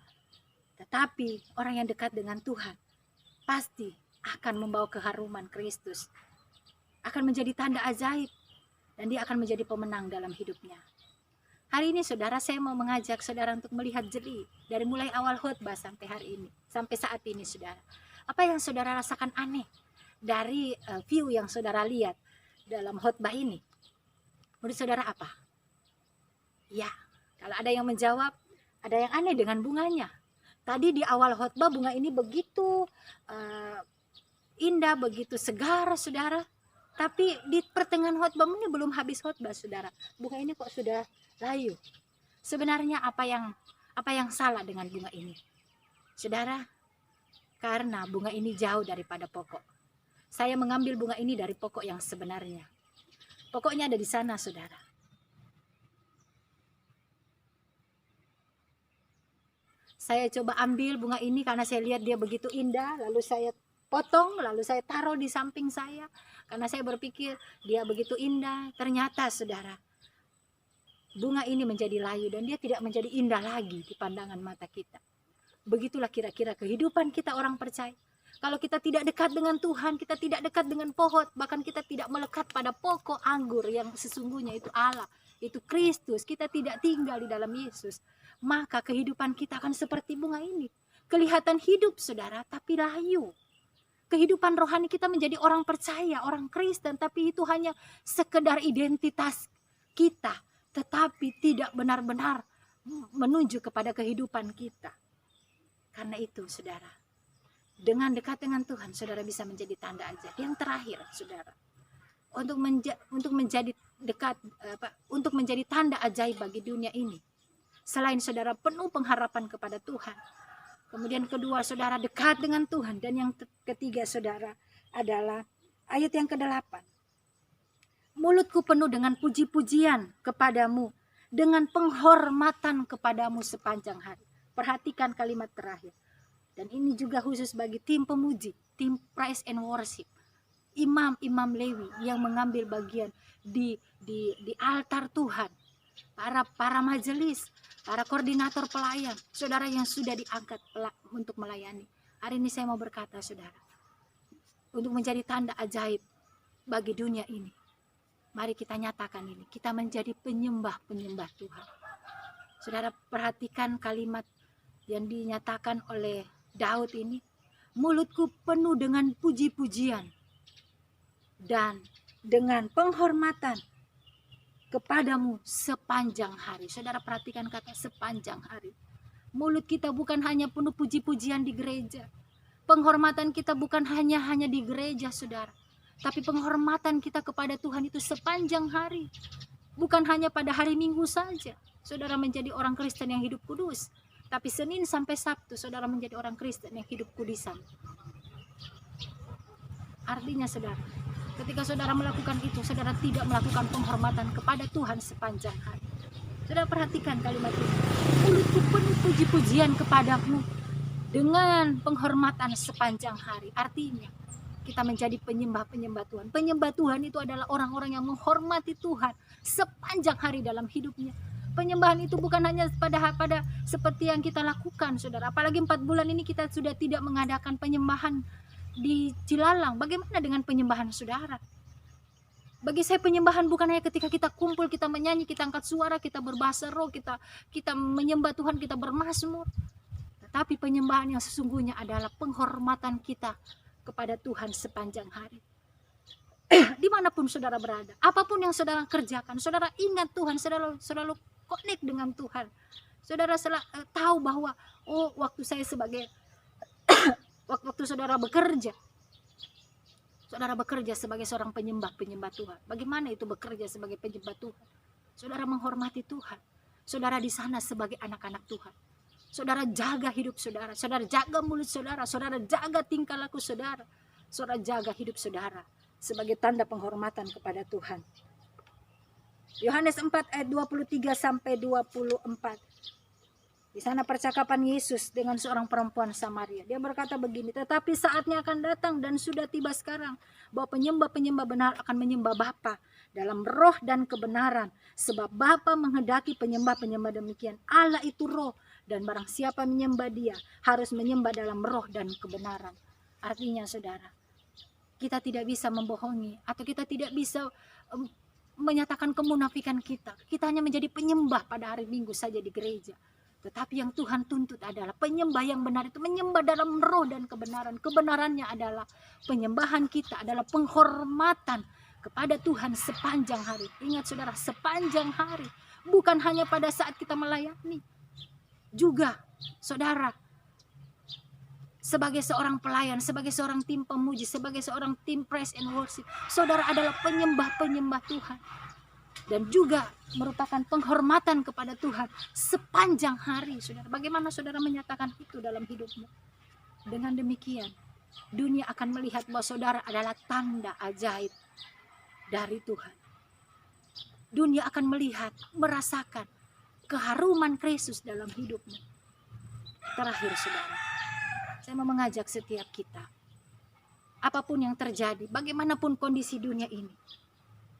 tetapi orang yang dekat dengan Tuhan pasti akan membawa keharuman Kristus, akan menjadi tanda ajaib, dan dia akan menjadi pemenang dalam hidupnya. Hari ini saudara, saya mau mengajak saudara untuk melihat jeli dari mulai awal khotbah sampai hari ini, sampai saat ini saudara. Apa yang saudara rasakan aneh dari view yang saudara lihat dalam khotbah ini? Menurut saudara apa? Ya, kalau ada yang menjawab, ada yang aneh dengan bunganya. Tadi di awal khotbah bunga ini begitu indah, begitu segar saudara. Tapi di pertengahan khotbah ini belum habis khotbah saudara, bunga ini kok sudah layu. Sebenarnya apa yang salah dengan bunga ini? Saudara, karena bunga ini jauh daripada pokok. Saya mengambil bunga ini dari pokok yang sebenarnya. Pokoknya ada di sana saudara. Saya coba ambil bunga ini karena saya lihat dia begitu indah, lalu saya potong, lalu saya taruh di samping saya karena saya berpikir dia begitu indah. Ternyata saudara, bunga ini menjadi layu dan dia tidak menjadi indah lagi di pandangan mata kita. Begitulah kira-kira kehidupan kita orang percaya. Kalau kita tidak dekat dengan Tuhan, kita tidak dekat dengan pohon, bahkan kita tidak melekat pada pokok anggur yang sesungguhnya itu Allah, itu Kristus, kita tidak tinggal di dalam Yesus, maka kehidupan kita akan seperti bunga ini. Kelihatan hidup saudara, tapi layu. Kehidupan rohani kita menjadi orang percaya, orang Kristen, tapi itu hanya sekedar identitas kita, tetapi tidak benar-benar menuju kepada kehidupan kita. Karena itu saudara, dengan dekat dengan Tuhan, saudara bisa menjadi tanda ajaib. Yang terakhir saudara, untuk menjadi dekat, untuk menjadi tanda ajaib bagi dunia ini, selain saudara penuh pengharapan kepada Tuhan, kemudian kedua saudara dekat dengan Tuhan, dan yang ketiga saudara adalah ayat yang ke-8. Mulutku penuh dengan puji-pujian kepadamu, dengan penghormatan kepadamu sepanjang hari. Perhatikan kalimat terakhir. Dan ini juga khusus bagi tim pemuji, tim praise and worship, imam-imam Lewi yang mengambil bagian di altar Tuhan, para majelis, para koordinator pelayan, saudara yang sudah diangkat untuk melayani. Hari ini saya mau berkata saudara, untuk menjadi tanda ajaib bagi dunia ini, mari kita nyatakan ini, kita menjadi penyembah-penyembah Tuhan. Saudara perhatikan kalimat yang dinyatakan oleh Daud ini, mulutku penuh dengan puji-pujian dan dengan penghormatan kepadamu sepanjang hari. Saudara perhatikan kata sepanjang hari. Mulut kita bukan hanya penuh puji-pujian di gereja. Penghormatan kita bukan hanya di gereja, saudara. Tapi penghormatan kita kepada Tuhan itu sepanjang hari. Bukan hanya pada hari Minggu saja. Saudara menjadi orang Kristen yang hidup kudus. Tapi Senin sampai Sabtu, saudara menjadi orang Kristen yang hidup kudisan. Artinya saudara, ketika saudara melakukan itu, saudara tidak melakukan penghormatan kepada Tuhan sepanjang hari. Saudara perhatikan kalimat ini. Mulutku penuh puji-pujian kepadamu dengan penghormatan sepanjang hari. Artinya kita menjadi penyembah-penyembah Tuhan. Penyembah Tuhan itu adalah orang-orang yang menghormati Tuhan sepanjang hari dalam hidupnya. Penyembahan itu bukan hanya pada seperti yang kita lakukan, saudara. Apalagi 4 bulan ini kita sudah tidak mengadakan penyembahan di Cilalang. Bagaimana dengan penyembahan saudara? Bagi saya penyembahan bukan hanya ketika kita kumpul, kita menyanyi, kita angkat suara, kita berbahasa roh, kita menyembah Tuhan, kita bermazmur. Tetapi penyembahan yang sesungguhnya adalah penghormatan kita kepada Tuhan sepanjang hari. Dimanapun saudara berada, apapun yang saudara kerjakan, saudara ingat Tuhan, selalu connect dengan Tuhan. Saudara tahu bahwa waktu saya sebagai waktu saudara bekerja sebagai seorang penyembah Tuhan. Bagaimana itu bekerja sebagai penyembah Tuhan? Saudara menghormati Tuhan. Saudara di sana sebagai anak-anak Tuhan. Saudara jaga hidup saudara. Saudara jaga mulut saudara. Saudara jaga tingkah laku saudara. Saudara jaga hidup saudara sebagai tanda penghormatan kepada Tuhan. Yohanes 4 ayat 23 sampai 24. Di sana percakapan Yesus dengan seorang perempuan Samaria. Dia berkata begini, tetapi saatnya akan datang dan sudah tiba sekarang bahwa penyembah-penyembah benar akan menyembah Bapa dalam roh dan kebenaran. Sebab Bapa menghendaki penyembah-penyembah demikian. Allah itu roh dan barang siapa menyembah dia harus menyembah dalam roh dan kebenaran. Artinya saudara, kita tidak bisa membohongi atau kita tidak bisa menyatakan kemunafikan kita. Kita hanya menjadi penyembah pada hari Minggu saja di gereja. Tetapi yang Tuhan tuntut adalah penyembah yang benar itu menyembah dalam roh dan kebenaran. Kebenarannya adalah penyembahan kita adalah penghormatan kepada Tuhan sepanjang hari. Ingat saudara, sepanjang hari. Bukan hanya pada saat kita melayani. Juga saudara, sebagai seorang pelayan, sebagai seorang tim pemuji, sebagai seorang tim praise and worship, saudara adalah penyembah-penyembah Tuhan. Dan juga merupakan penghormatan kepada Tuhan sepanjang hari, saudara. Bagaimana saudara menyatakan itu dalam hidupmu? Dengan demikian, dunia akan melihat bahwa saudara adalah tanda ajaib dari Tuhan. Dunia akan melihat, merasakan keharuman Kristus dalam hidupmu. Terakhir saudara, saya mau mengajak setiap kita, apapun yang terjadi, bagaimanapun kondisi dunia ini,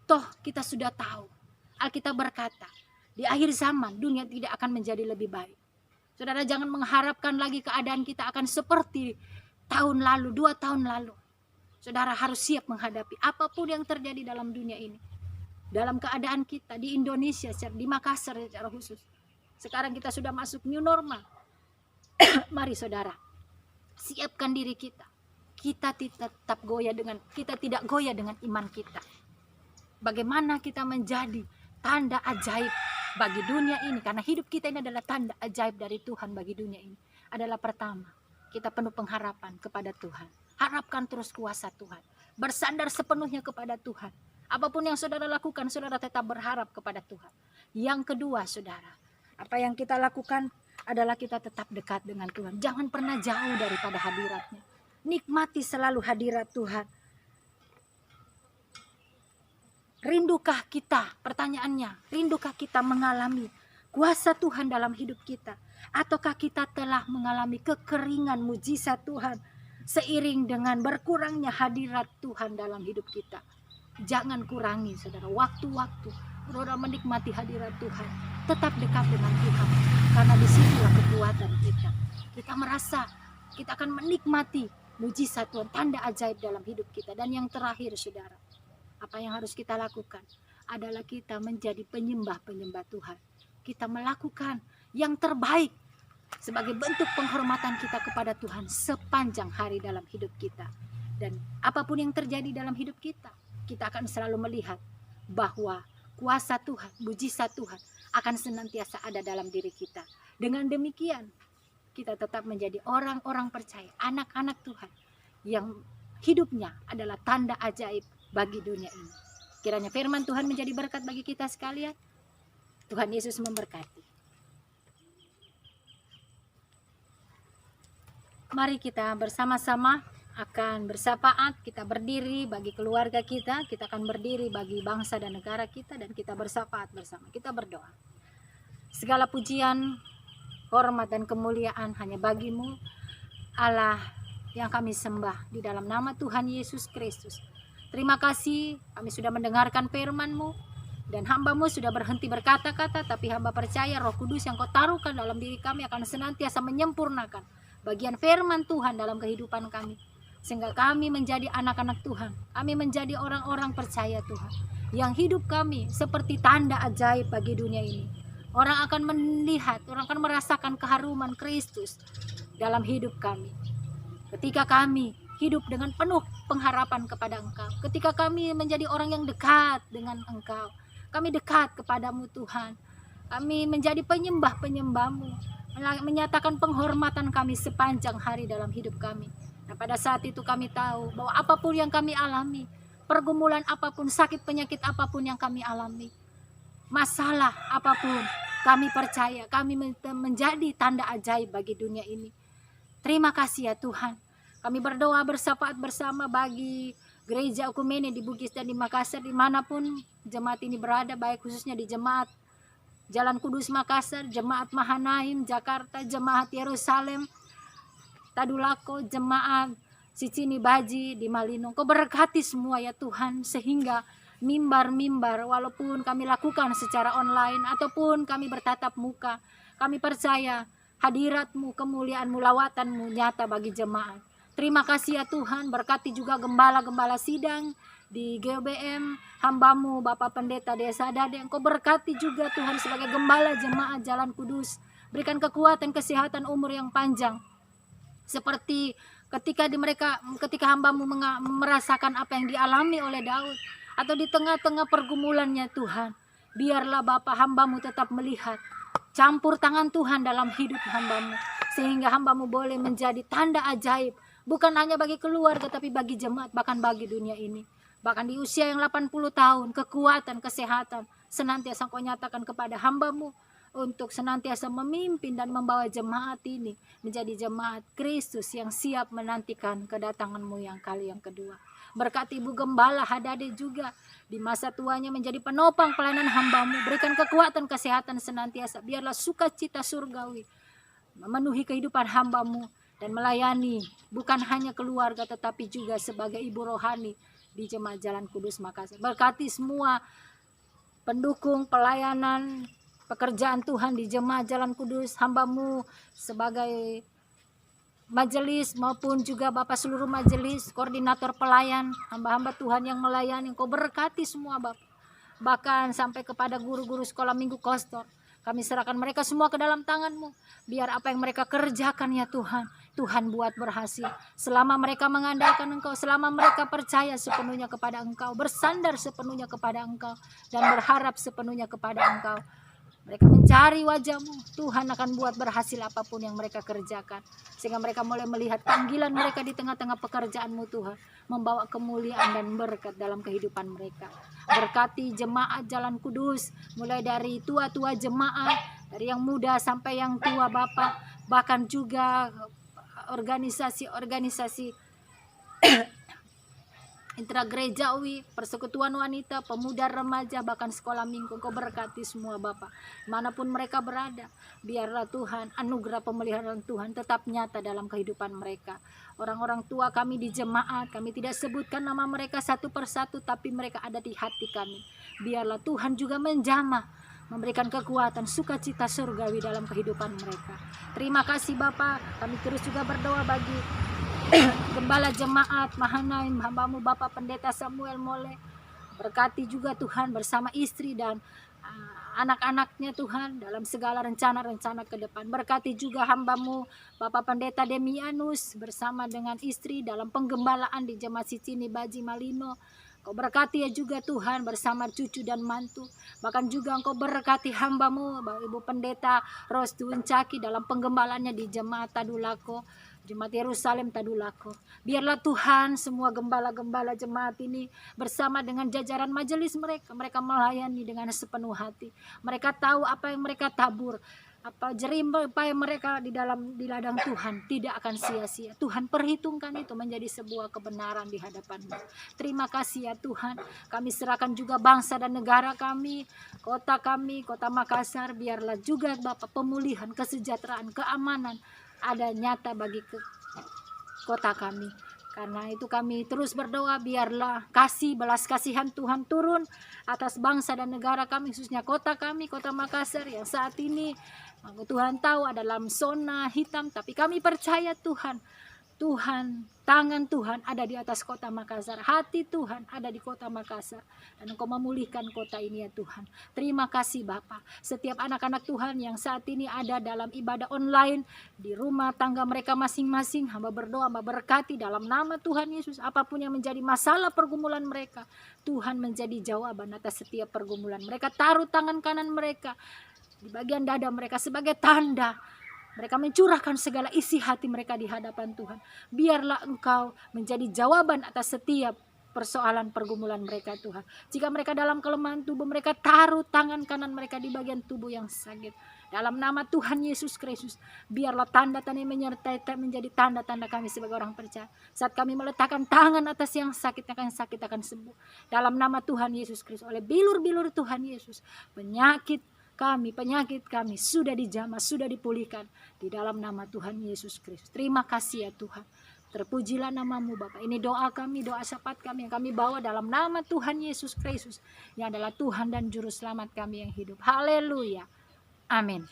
toh kita sudah tahu, Alkitab berkata, di akhir zaman dunia tidak akan menjadi lebih baik. Saudara jangan mengharapkan lagi keadaan kita akan seperti tahun lalu, 2 tahun lalu. Saudara harus siap menghadapi apapun yang terjadi dalam dunia ini. Dalam keadaan kita di Indonesia, di Makassar secara khusus. Sekarang kita sudah masuk new normal. Mari saudara, siapkan diri kita. Kita tidak goyah dengan iman kita. Bagaimana kita menjadi tanda ajaib bagi dunia ini, karena hidup kita ini adalah tanda ajaib dari Tuhan bagi dunia ini. Adalah pertama, kita penuh pengharapan kepada Tuhan. Harapkan terus kuasa Tuhan. Bersandar sepenuhnya kepada Tuhan. Apapun yang saudara lakukan, saudara tetap berharap kepada Tuhan. Yang kedua saudara, apa yang kita lakukan adalah kita tetap dekat dengan Tuhan. Jangan pernah jauh daripada hadiratnya. Nikmati selalu hadirat Tuhan. Rindukah kita, pertanyaannya, rindukah kita mengalami kuasa Tuhan dalam hidup kita? Ataukah kita telah mengalami kekeringan mujizat Tuhan seiring dengan berkurangnya hadirat Tuhan dalam hidup kita? Jangan kurangi saudara, waktu-waktu saudara menikmati hadirat Tuhan. Tetap dekat dengan Tuhan, karena disitulah kekuatan kita. Kita merasa kita akan menikmati mujizat Tuhan, tanda ajaib dalam hidup kita. Dan yang terakhir saudara, apa yang harus kita lakukan adalah kita menjadi penyembah-penyembah Tuhan. Kita melakukan yang terbaik sebagai bentuk penghormatan kita kepada Tuhan sepanjang hari dalam hidup kita. Dan apapun yang terjadi dalam hidup kita, kita akan selalu melihat bahwa kuasa Tuhan, mujizat Tuhan akan senantiasa ada dalam diri kita. Dengan demikian, kita tetap menjadi orang-orang percaya, anak-anak Tuhan yang hidupnya adalah tanda ajaib bagi dunia ini. Kiranya firman Tuhan menjadi berkat bagi kita sekalian. Tuhan Yesus memberkati. Mari kita bersama-sama akan bersafaat, kita berdiri bagi keluarga kita akan berdiri bagi bangsa dan negara kita, dan kita bersafaat bersama. Kita berdoa. Segala pujian, hormat dan kemuliaan hanya bagimu, Allah yang kami sembah di dalam nama Tuhan Yesus Kristus. Terima kasih kami sudah mendengarkan firman-Mu, dan hamba-Mu sudah berhenti berkata-kata, tapi hamba percaya Roh Kudus yang Kau taruhkan dalam diri kami akan senantiasa menyempurnakan bagian firman Tuhan dalam kehidupan kami, sehingga kami menjadi anak-anak Tuhan, kami menjadi orang-orang percaya Tuhan, yang hidup kami seperti tanda ajaib bagi dunia ini. Orang akan melihat, orang akan merasakan keharuman Kristus dalam hidup kami. Ketika kami hidup dengan penuh pengharapan kepada Engkau, ketika kami menjadi orang yang dekat dengan Engkau, kami dekat kepadamu Tuhan, kami menjadi penyembah-penyembah-Mu, menyatakan penghormatan kami sepanjang hari dalam hidup kami. Nah, pada saat itu kami tahu bahwa apapun yang kami alami, pergumulan apapun, sakit penyakit apapun yang kami alami, masalah apapun, kami percaya kami menjadi tanda ajaib bagi dunia ini. Terima kasih ya Tuhan. Kami berdoa bersafaat bersama bagi gereja Ekumene di Bugis dan di Makassar, dimanapun jemaat ini berada, baik khususnya di jemaat Jalan Kudus Makassar, jemaat Mahanaim Jakarta, jemaat Yerusalem Tadulako, jemaat Sicini Baji di Malino. Kau berkati semua ya Tuhan, sehingga mimbar-mimbar walaupun kami lakukan secara online ataupun kami bertatap muka, kami percaya hadirat-Mu, kemuliaan-Mu, lawatan-Mu nyata bagi jemaat. Terima kasih ya Tuhan, berkati juga gembala-gembala sidang di GBM, hamba-Mu Bapak Pendeta Desa Dade. Engkau berkati juga Tuhan sebagai gembala jemaat Jalan Kudus, berikan kekuatan, kesehatan, umur yang panjang, seperti ketika hamba-Mu merasakan apa yang dialami oleh Daud, atau di tengah-tengah pergumulannya Tuhan, biarlah Bapa hamba-Mu tetap melihat campur tangan Tuhan dalam hidup hamba-Mu, sehingga hamba-Mu boleh menjadi tanda ajaib, bukan hanya bagi keluarga tapi bagi jemaat, bahkan bagi dunia ini. Bahkan di usia yang 80 tahun, kekuatan, kesehatan senantiasa Kau nyatakan kepada hamba-Mu untuk senantiasa memimpin dan membawa jemaat ini menjadi jemaat Kristus yang siap menantikan kedatangan-Mu yang kali yang kedua. Berkati Ibu Gembala Hadade juga di masa tuanya menjadi penopang pelayanan hamba-Mu. Berikan kekuatan, kesehatan senantiasa. Biarlah sukacita surgawi memenuhi kehidupan hamba-Mu dan melayani bukan hanya keluarga tetapi juga sebagai ibu rohani di jemaat Jalan Kudus Makassar. Berkati semua pendukung pelayanan pekerjaan Tuhan di jemaat Jalan Kudus, hamba-Mu sebagai majelis maupun juga Bapak seluruh majelis, koordinator pelayan, hamba-hamba Tuhan yang melayani. Kau berkati semua Bapak, bahkan sampai kepada guru-guru sekolah minggu kostor. Kami serahkan mereka semua ke dalam tangan-Mu. Biar apa yang mereka kerjakan ya Tuhan, Tuhan buat berhasil. Selama mereka mengandalkan Engkau, selama mereka percaya sepenuhnya kepada Engkau, bersandar sepenuhnya kepada Engkau, dan berharap sepenuhnya kepada Engkau, mereka mencari wajah-Mu, Tuhan akan buat berhasil apapun yang mereka kerjakan. Sehingga mereka mulai melihat panggilan mereka di tengah-tengah pekerjaan-Mu Tuhan, membawa kemuliaan dan berkat dalam kehidupan mereka. Berkati jemaat Jalan Kudus, mulai dari tua-tua jemaat, dari yang muda sampai yang tua Bapak, bahkan juga organisasi-organisasi intragerejawi, persekutuan wanita, pemuda remaja, bahkan sekolah minggu. Kau berkati semua Bapak, manapun mereka berada. Biarlah Tuhan, anugerah pemeliharaan Tuhan tetap nyata dalam kehidupan mereka. Orang-orang tua kami di jemaat, kami tidak sebutkan nama mereka satu persatu, tapi mereka ada di hati kami. Biarlah Tuhan juga menjamah, memberikan kekuatan, sukacita surgawi dalam kehidupan mereka. Terima kasih Bapak. Kami terus juga berdoa bagi Gembala jemaat Mahanaim, hamba-Mu Bapak Pendeta Samuel Mole. Berkati juga Tuhan bersama istri dan anak-anaknya Tuhan dalam segala rencana-rencana ke depan. Berkati juga hamba-Mu Bapak Pendeta Demianus bersama dengan istri dalam penggembalaan di Jemaat Sicini Baji Malino. Kau berkati ya juga Tuhan bersama cucu dan mantu. Bahkan juga Engkau berkati hamba-Mu Ibu Pendeta Rostu Uncaki dalam penggembalaannya di Jemaat Tadulako, Jemaat Yerusalem Tadulako. Biarlah Tuhan semua gembala-gembala jemaat ini bersama dengan jajaran majelis mereka melayani dengan sepenuh hati. Mereka tahu apa yang mereka tabur, apa jerih yang mereka di ladang Tuhan tidak akan sia-sia. Tuhan perhitungkan itu menjadi sebuah kebenaran di hadapan-Mu. Terima kasih ya Tuhan. Kami serahkan juga bangsa dan negara kami, Kota Makassar. Biarlah juga Bapak pemulihan, kesejahteraan, keamanan ada nyata bagi kota kami. Karena itu kami terus berdoa, biarlah belas kasihan Tuhan turun atas bangsa dan negara kami, khususnya kota kami, Kota Makassar yang saat ini Tuhan tahu ada dalam zona hitam, tapi kami percaya Tuhan, tangan Tuhan ada di atas Kota Makassar, hati Tuhan ada di Kota Makassar, dan Engkau memulihkan kota ini ya Tuhan. Terima kasih Bapa. Setiap anak-anak Tuhan yang saat ini ada dalam ibadah online di rumah tangga mereka masing-masing, hamba berdoa, hamba berkati dalam nama Tuhan Yesus, apapun yang menjadi masalah pergumulan mereka, Tuhan menjadi jawaban atas setiap pergumulan mereka. Taruh tangan kanan mereka di bagian dada mereka sebagai tanda mereka mencurahkan segala isi hati mereka di hadapan Tuhan. Biarlah Engkau menjadi jawaban atas setiap persoalan pergumulan mereka Tuhan. Jika mereka dalam kelemahan tubuh, mereka taruh tangan kanan mereka di bagian tubuh yang sakit. Dalam nama Tuhan Yesus Kristus, biarlah tanda-tanda yang menyertai menjadi tanda-tanda kami sebagai orang percaya. Saat kami meletakkan tangan atas yang sakit akan sembuh. Dalam nama Tuhan Yesus Kristus, oleh bilur-bilur Tuhan Yesus, penyakit kami sudah dijamah, sudah dipulihkan di dalam nama Tuhan Yesus Kristus. Terima kasih ya Tuhan. Terpujilah nama-Mu Bapa. Ini doa kami, doa syafaat kami yang kami bawa dalam nama Tuhan Yesus Kristus, yang adalah Tuhan dan Juru Selamat kami yang hidup. Haleluya. Amin.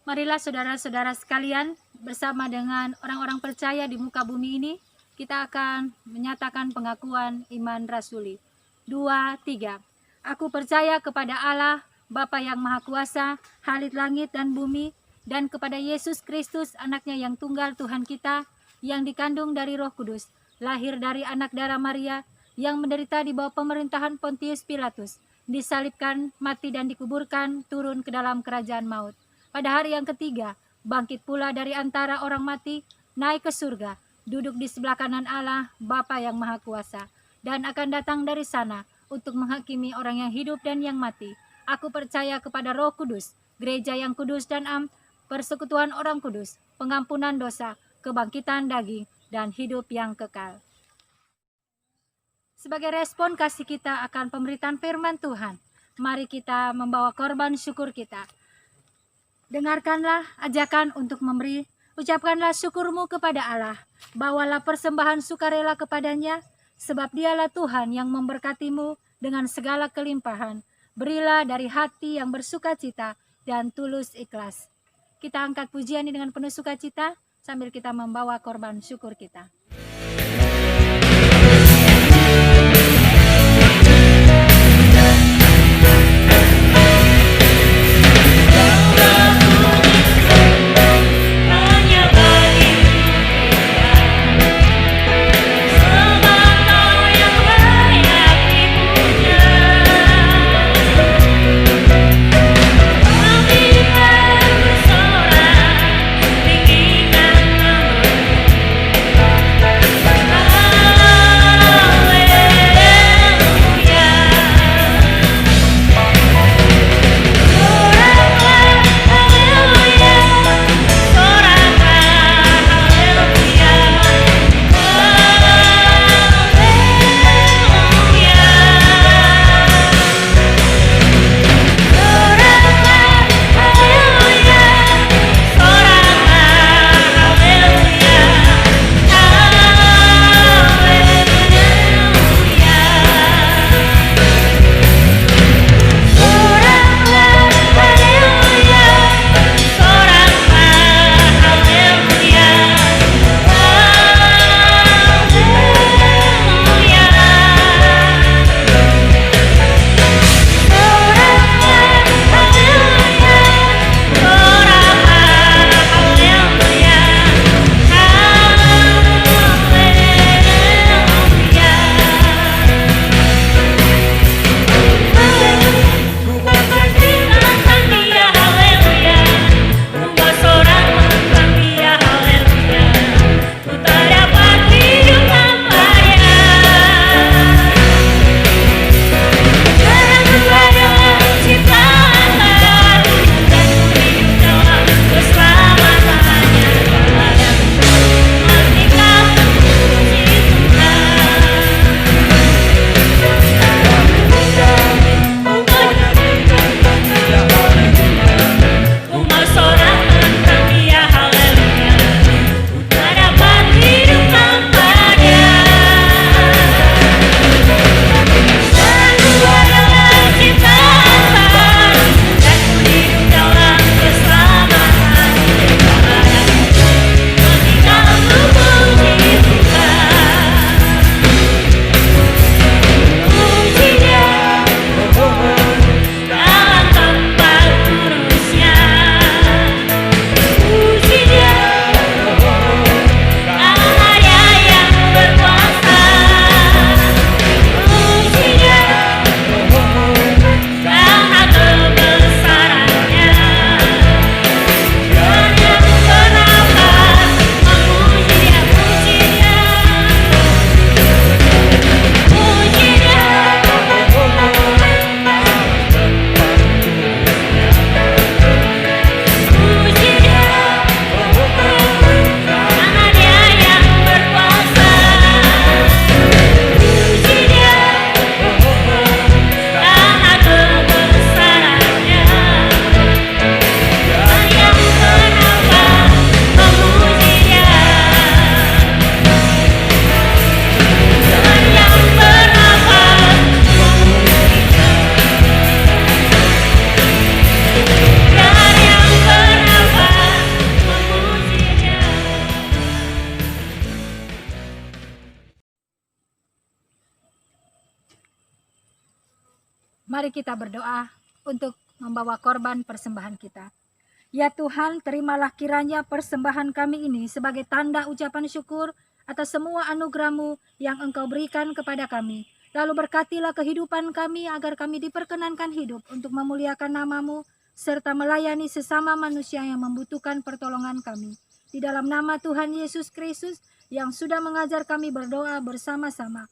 Marilah saudara-saudara sekalian, bersama dengan orang-orang percaya di muka bumi ini, kita akan menyatakan pengakuan iman rasuli. 2, 3. Aku percaya kepada Allah, Bapa yang Maha Kuasa, Halik langit dan bumi, dan kepada Yesus Kristus, anaknya yang tunggal Tuhan kita, yang dikandung dari Roh Kudus, lahir dari anak darah Maria, yang menderita di bawah pemerintahan Pontius Pilatus, disalibkan, mati dan dikuburkan, turun ke dalam kerajaan maut. Pada hari yang ketiga, bangkit pula dari antara orang mati, naik ke surga, duduk di sebelah kanan Allah, Bapa yang Maha Kuasa, dan akan datang dari sana untuk menghakimi orang yang hidup dan yang mati. Aku percaya kepada Roh Kudus, gereja yang kudus dan persekutuan orang kudus, pengampunan dosa, kebangkitan daging, dan hidup yang kekal. Sebagai respon kasih kita akan pemberitaan firman Tuhan, mari kita membawa korban syukur kita. Dengarkanlah ajakan untuk memberi, ucapkanlah syukurmu kepada Allah, bawalah persembahan sukarela kepadanya, sebab Dialah Tuhan yang memberkatimu dengan segala kelimpahan. Berilah dari hati yang bersuka cita dan tulus ikhlas. Kita angkat pujian ini dengan penuh sukacita sambil kita membawa korban syukur kita. Mari kita berdoa untuk membawa korban persembahan kita. Ya Tuhan, terimalah kiranya persembahan kami ini sebagai tanda ucapan syukur atas semua anugerah-Mu yang Engkau berikan kepada kami. Lalu berkatilah kehidupan kami agar kami diperkenankan hidup untuk memuliakan nama-Mu serta melayani sesama manusia yang membutuhkan pertolongan kami. Di dalam nama Tuhan Yesus Kristus yang sudah mengajar kami berdoa bersama-sama.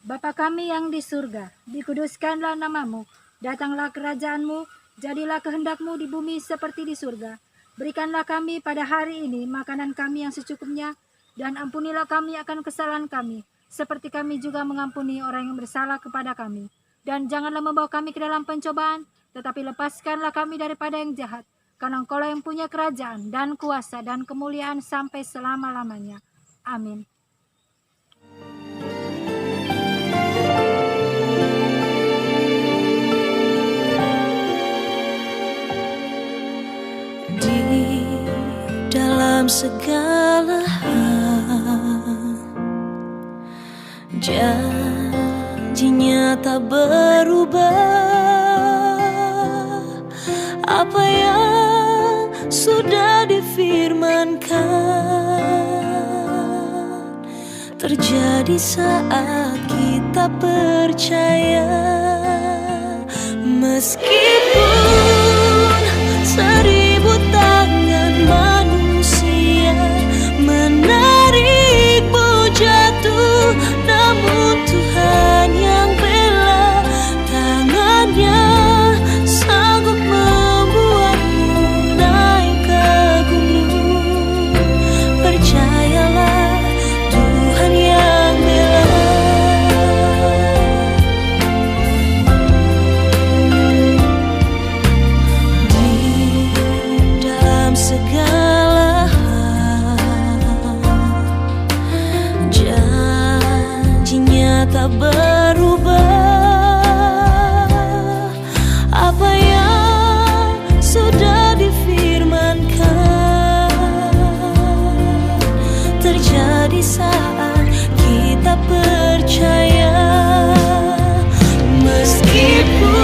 Bapa kami yang di surga, dikuduskanlah nama-Mu, datanglah kerajaan-Mu, jadilah kehendak-Mu di bumi seperti di surga. Berikanlah kami pada hari ini makanan kami yang secukupnya, dan ampunilah kami akan kesalahan kami, seperti kami juga mengampuni orang yang bersalah kepada kami. Dan janganlah membawa kami ke dalam pencobaan, tetapi lepaskanlah kami daripada yang jahat, karena Engkau yang punya kerajaan dan kuasa dan kemuliaan sampai selama-lamanya. Amin. Di dalam segala hal, janjinya tak berubah. Apa yang sudah difirmankan terjadi saat kita percaya. Meskipun 1000 tangan manusia menarikmu jatuh, namun Tuhan yang bela, tangannya sanggup membuatmu naik ke gunung. Percayalah, Tuhan yang bela. Segala hal, janjinya tak berubah. Apa yang sudah difirmankan terjadi saat kita percaya. Meskipun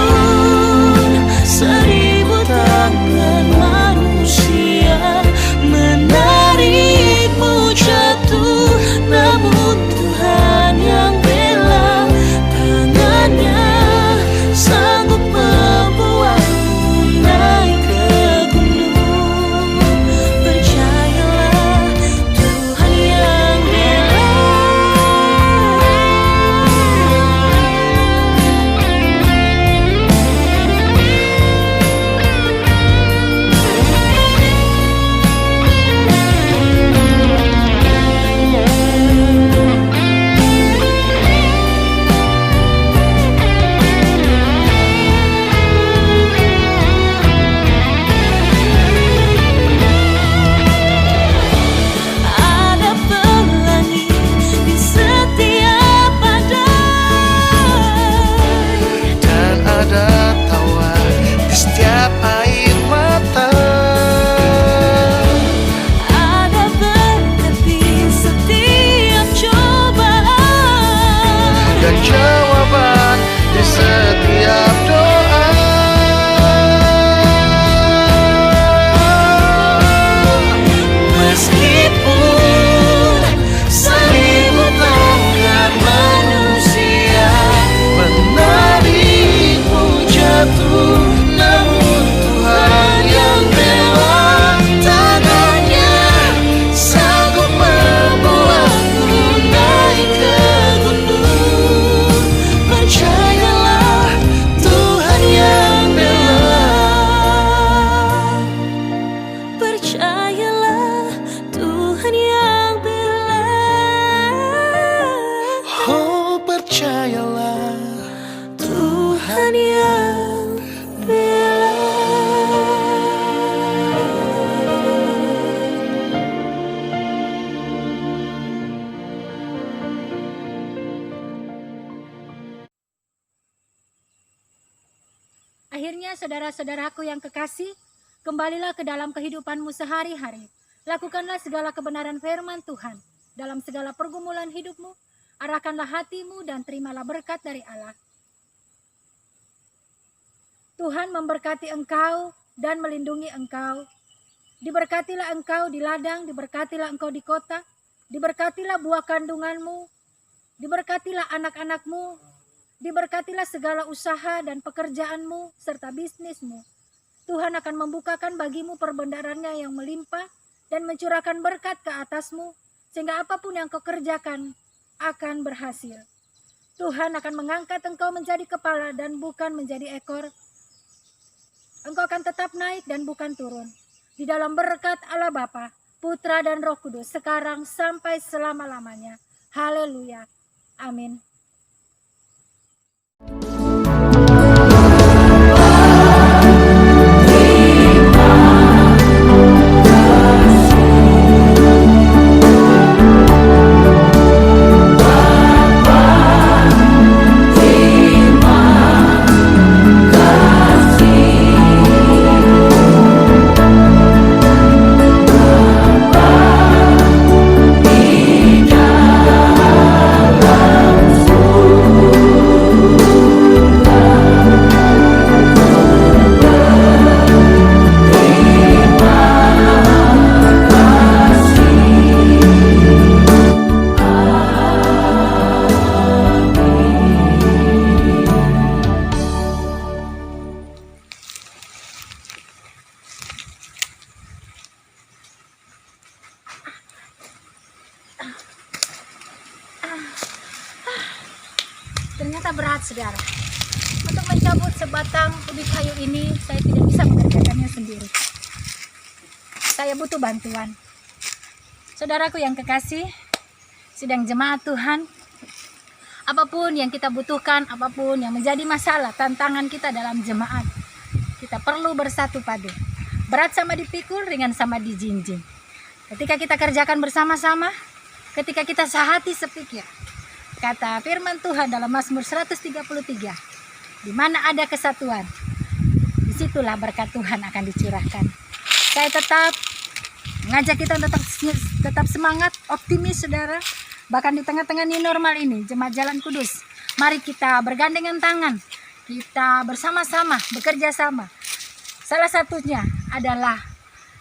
1000 tangan manusia menarikmu jatuh, namun Tuhan yang bela, tangannya sanggup membuatmu naik ke gunung. Percayalah, Tuhan yang bela. Ada pelangi di setiap badai, dan ada tawa di setiap air mata. ada berkat di setiap cobaan, Dan jawaban di setiap doa. meskipun 1000 tangan manusia Menarikmu jatuh, namun Tuhan yang bela, tangannya sanggup membuatmu naik ke gunung. percayalah, Tuhan yang bela. Percayalah, Tuhan yang bela. Oh, percayalah, Tuhan yang bela. Akhirnya saudara-saudaraku yang kekasih, kembalilah ke dalam kehidupanmu sehari-hari. Lakukanlah segala kebenaran firman Tuhan. Dalam segala pergumulan hidupmu, arahkanlah hatimu dan terimalah berkat dari Allah. Tuhan memberkati engkau dan melindungi engkau. Diberkatilah engkau di ladang, diberkatilah engkau di kota, diberkatilah buah kandunganmu, diberkatilah anak-anakmu, diberkatilah segala usaha dan pekerjaanmu serta bisnismu. Tuhan akan membukakan bagimu perbendaharanya yang melimpah dan mencurahkan berkat ke atasmu, sehingga apapun yang kau kerjakan akan berhasil. Tuhan akan mengangkat engkau menjadi kepala dan bukan menjadi ekor. Engkau akan tetap naik dan bukan turun. Di dalam berkat Allah Bapa, Putra dan Roh Kudus, sekarang sampai selama-lamanya. Haleluya. Amin. Ternyata berat, saudara. Untuk mencabut sebatang ubi kayu ini, saya tidak bisa mengerjakannya sendiri. Saya butuh bantuan. Saudaraku yang kekasih, sidang jemaat Tuhan, apapun yang kita butuhkan, apapun yang menjadi masalah, tantangan kita dalam jemaat, kita perlu bersatu padu. Berat sama dipikul, ringan sama dijinjing. Ketika kita kerjakan bersama-sama, ketika kita sehati sepikir, kata firman Tuhan dalam Mazmur 133, di mana ada kesatuan, disitulah berkat Tuhan akan dicurahkan. Saya tetap mengajak kita tetap semangat, optimis, saudara. Bahkan di tengah-tengah new normal ini, Jemaat Jalan Kudus, mari kita bergandengan tangan, kita bersama-sama, bekerja sama. Salah satunya adalah,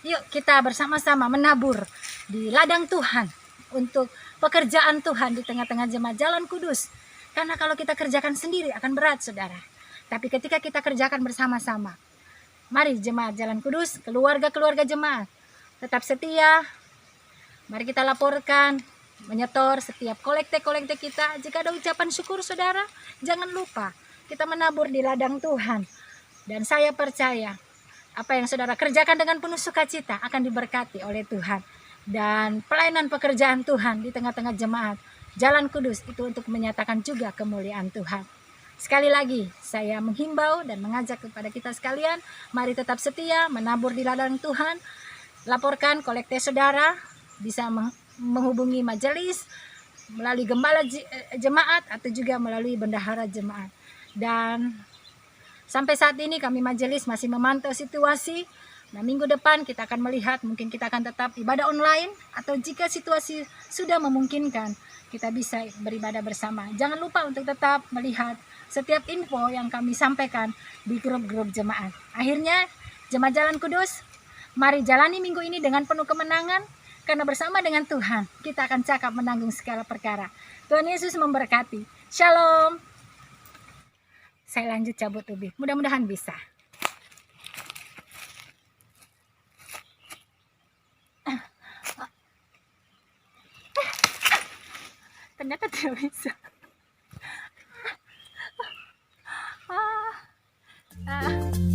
yuk kita bersama-sama menabur di ladang Tuhan untuk pekerjaan Tuhan di tengah-tengah Jemaat Jalan Kudus. Karena kalau kita kerjakan sendiri akan berat, saudara. Tapi ketika kita kerjakan bersama-sama, mari Jemaat Jalan Kudus, keluarga-keluarga jemaat, tetap setia. Mari kita laporkan, menyetor setiap kolekte-kolekte kita. Jika ada ucapan syukur, saudara, jangan lupa kita menabur di ladang Tuhan. Dan saya percaya, apa yang saudara kerjakan dengan penuh sukacita akan diberkati oleh Tuhan. Dan pelayanan pekerjaan Tuhan di tengah-tengah jemaat Jalan Kudus itu untuk menyatakan juga kemuliaan Tuhan. Sekali lagi saya menghimbau dan mengajak kepada kita sekalian, mari tetap setia menabur di ladang Tuhan. Laporkan kolekte saudara, bisa menghubungi majelis melalui gembala jemaat atau juga melalui bendahara jemaat. Dan sampai saat ini kami majelis masih memantau situasi. Nah, minggu depan kita akan melihat, mungkin kita akan tetap ibadah online, atau jika situasi sudah memungkinkan, kita bisa beribadah bersama. Jangan lupa untuk tetap melihat setiap info yang kami sampaikan di grup-grup jemaat. Akhirnya, Jemaat Jalan Kudus, mari jalani minggu ini dengan penuh kemenangan, karena bersama dengan Tuhan, kita akan cakap menanggung segala perkara. Tuhan Yesus memberkati. Shalom. Saya lanjut cabut ubi. Mudah-mudahan bisa. Ternyata tidak bisa. Ah.